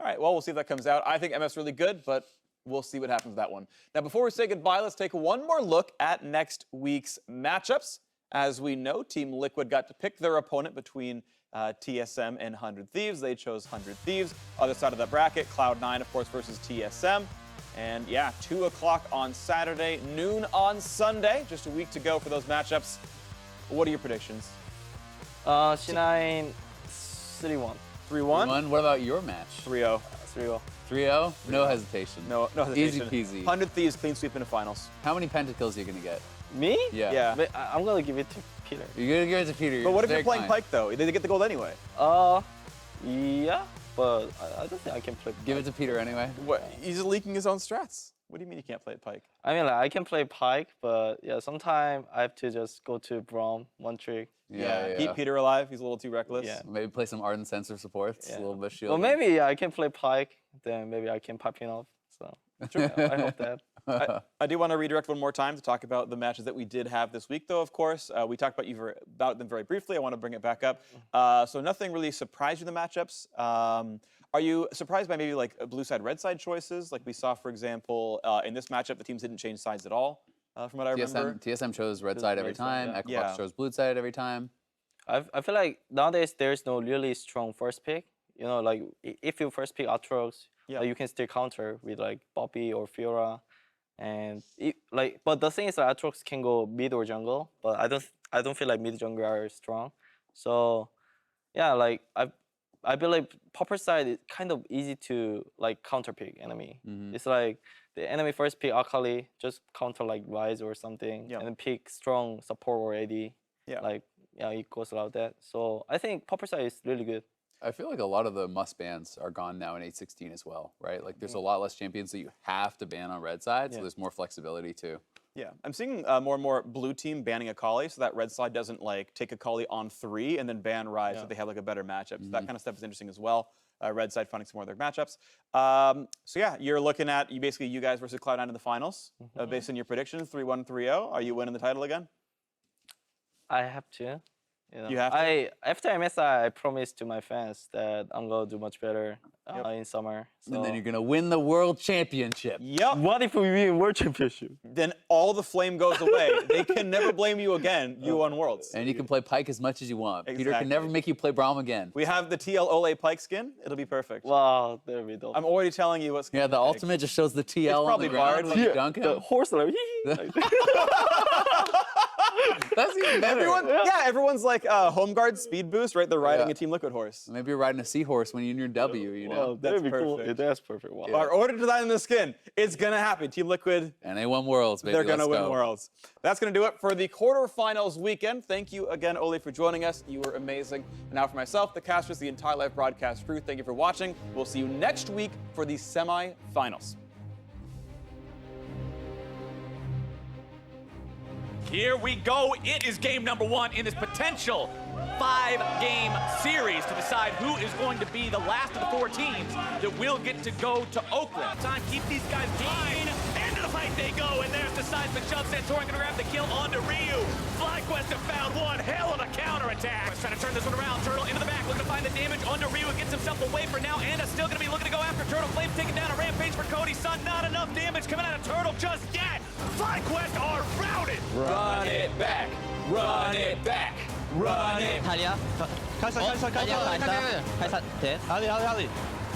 All right, well, we'll see if that comes out. I think MF's really good, but we'll see what happens with that one. Now, before we say goodbye, let's take one more look at next week's matchups. As we know, Team Liquid got to pick their opponent between TSM and 100 Thieves. They chose 100 Thieves. Other side of the bracket, Cloud9, of course, versus TSM. And yeah, 2 o'clock on Saturday, noon on Sunday. Just a week to go for those matchups. What are your predictions? C9 3-1. 3-1? What about your match? 3-0. 3-0. 3-0? No hesitation. No hesitation. Easy peasy. 100 Thieves clean sweep into finals. How many pentakills are you going to get? Me? Yeah. But I'm gonna give it to Peter. You're going to give it to Peter. But what if very you're playing kind. Pyke, though? They get the gold anyway. Yeah, but I don't think I can play. Give it to Peter anyway. What? He's leaking his own strats. What do you mean you can't play Pyke? I mean, like, I can play Pyke, but yeah, sometimes I have to just go to Braum, one trick. Keep Peter alive. He's a little too reckless. Yeah. Maybe play some Ardent Sensor supports, a little bit of shield. Well, maybe I can play Pyke, then maybe I can pop him off. So yeah, I hope that. I do want to redirect one more time to talk about the matches that we did have this week, though, of course. We talked about them very briefly. I want to bring it back up. So nothing really surprised you in the matchups. Are you surprised by maybe like blue side, red side choices? Like we saw, for example, in this matchup, the teams didn't change sides at all, from what I remember. TSM chose red side every time. Equifox chose blue side every time. I feel like nowadays there's no really strong first pick. You know, like if you first pick Aatrox, you can still counter with like Bobby or Fiora, and but the thing is that Aatrox can go mid or jungle, but I don't feel like mid jungle are strong. So yeah, like I believe Popper side is kind of easy to like counter pick enemy. It's like the enemy first pick Akali, just counter like Ryze or something, and then pick strong support or AD. Like it goes like that. So I think Popper side is really good. I feel like a lot of the must bans are gone now in 8.16 as well, right? Like there's a lot less champions that you have to ban on red side, so there's more flexibility too. Yeah, I'm seeing more and more blue team banning Akali, so that red side doesn't like take Akali on 3 and then ban Ryze, so they have like a better matchup. So that kind of stuff is interesting as well. Red side finding some more of their matchups. So yeah, you're looking at you guys versus Cloud9 in the finals, based on your predictions, 3-1, 3-0. Are you winning the title again? I have to. You have to? After MSI, I promised to my fans that I'm gonna do much better in summer. So. And then you're gonna win the world championship. Yep. What if we win world championship? Then all the flame goes away. They can never blame you again. You won worlds. And you can play Pyke as much as you want. Exactly. Peter can never make you play Braum again. We have the TL Ole Pyke skin. It'll be perfect. Wow, there we go. I'm already telling you what skin. Yeah, the ultimate just shows the TL on the ground when you dunk him. The horse like, That's even better. Everyone's like home guard speed boost, right? They're riding a Team Liquid horse. Maybe you're riding a seahorse when you're in your W, you know? Wow, that'd be cool. Yeah, that's perfect. Wow. Our order to design the skin, it's gonna happen. Team Liquid. And they won Worlds, baby. They're gonna Let's win go. Worlds. That's gonna do it for the quarterfinals weekend. Thank you again, Ole, for joining us. You were amazing. And now for myself, the casters, the entire live broadcast crew, thank you for watching. We'll see you next week for the semi-finals. Here we go. It is game number 1 in this potential 5-game series to decide who is going to be the last of the 4 teams that will get to go to Oakland. Time, keep these guys blind. Into the fight they go, and there's the seismic jump. Santorin gonna grab the kill onto Ryu. FlyQuest have found one. Hell of a counterattack. Trying to turn this one around. Turtle into the back, looking to find the damage onto Ryu. Gets himself away for now. Anna still gonna be looking to go after Turtle. Flames taking down a rampage for Cody's son. Not enough damage coming out of Turtle just yet. FlyQuest are routed. Run it back. Run it back. Run it. Talia. Kai'Sa dead. Ali.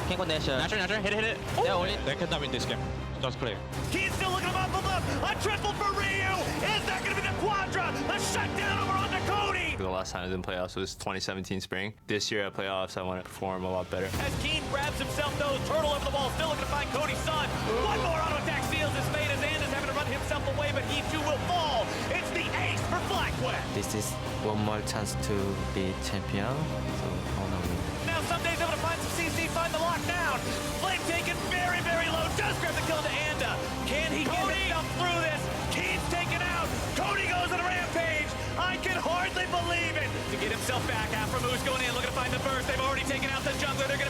Can't go Nation. Natural. Hit it. They're only. They cannot win this game. Just clear. He's still looking up above. A triple for Ryu. Is that going to be the Quadra? A shutdown over onto Cody. The last time I was in playoffs was 2017 spring. This year at playoffs, I want to perform a lot better. As Keen grabs himself, though, Turtle over the wall, still looking to find Cody's son. One more auto attack seals his fate as Anna's having to run himself away, but he too will fall. It's the ace for FlyQuest. This is one more chance to be champion. So I wanna win. Now some days able to find some CC, find the lockdown. Flame taken very, very low. Does grab the kill to Anda. Can he get himself through this? Keen's taken out. Cody goes on a rampage. I can hardly believe it. To get himself back, Afro Moose going in, looking to find the burst. They've already taken out the jungler. They're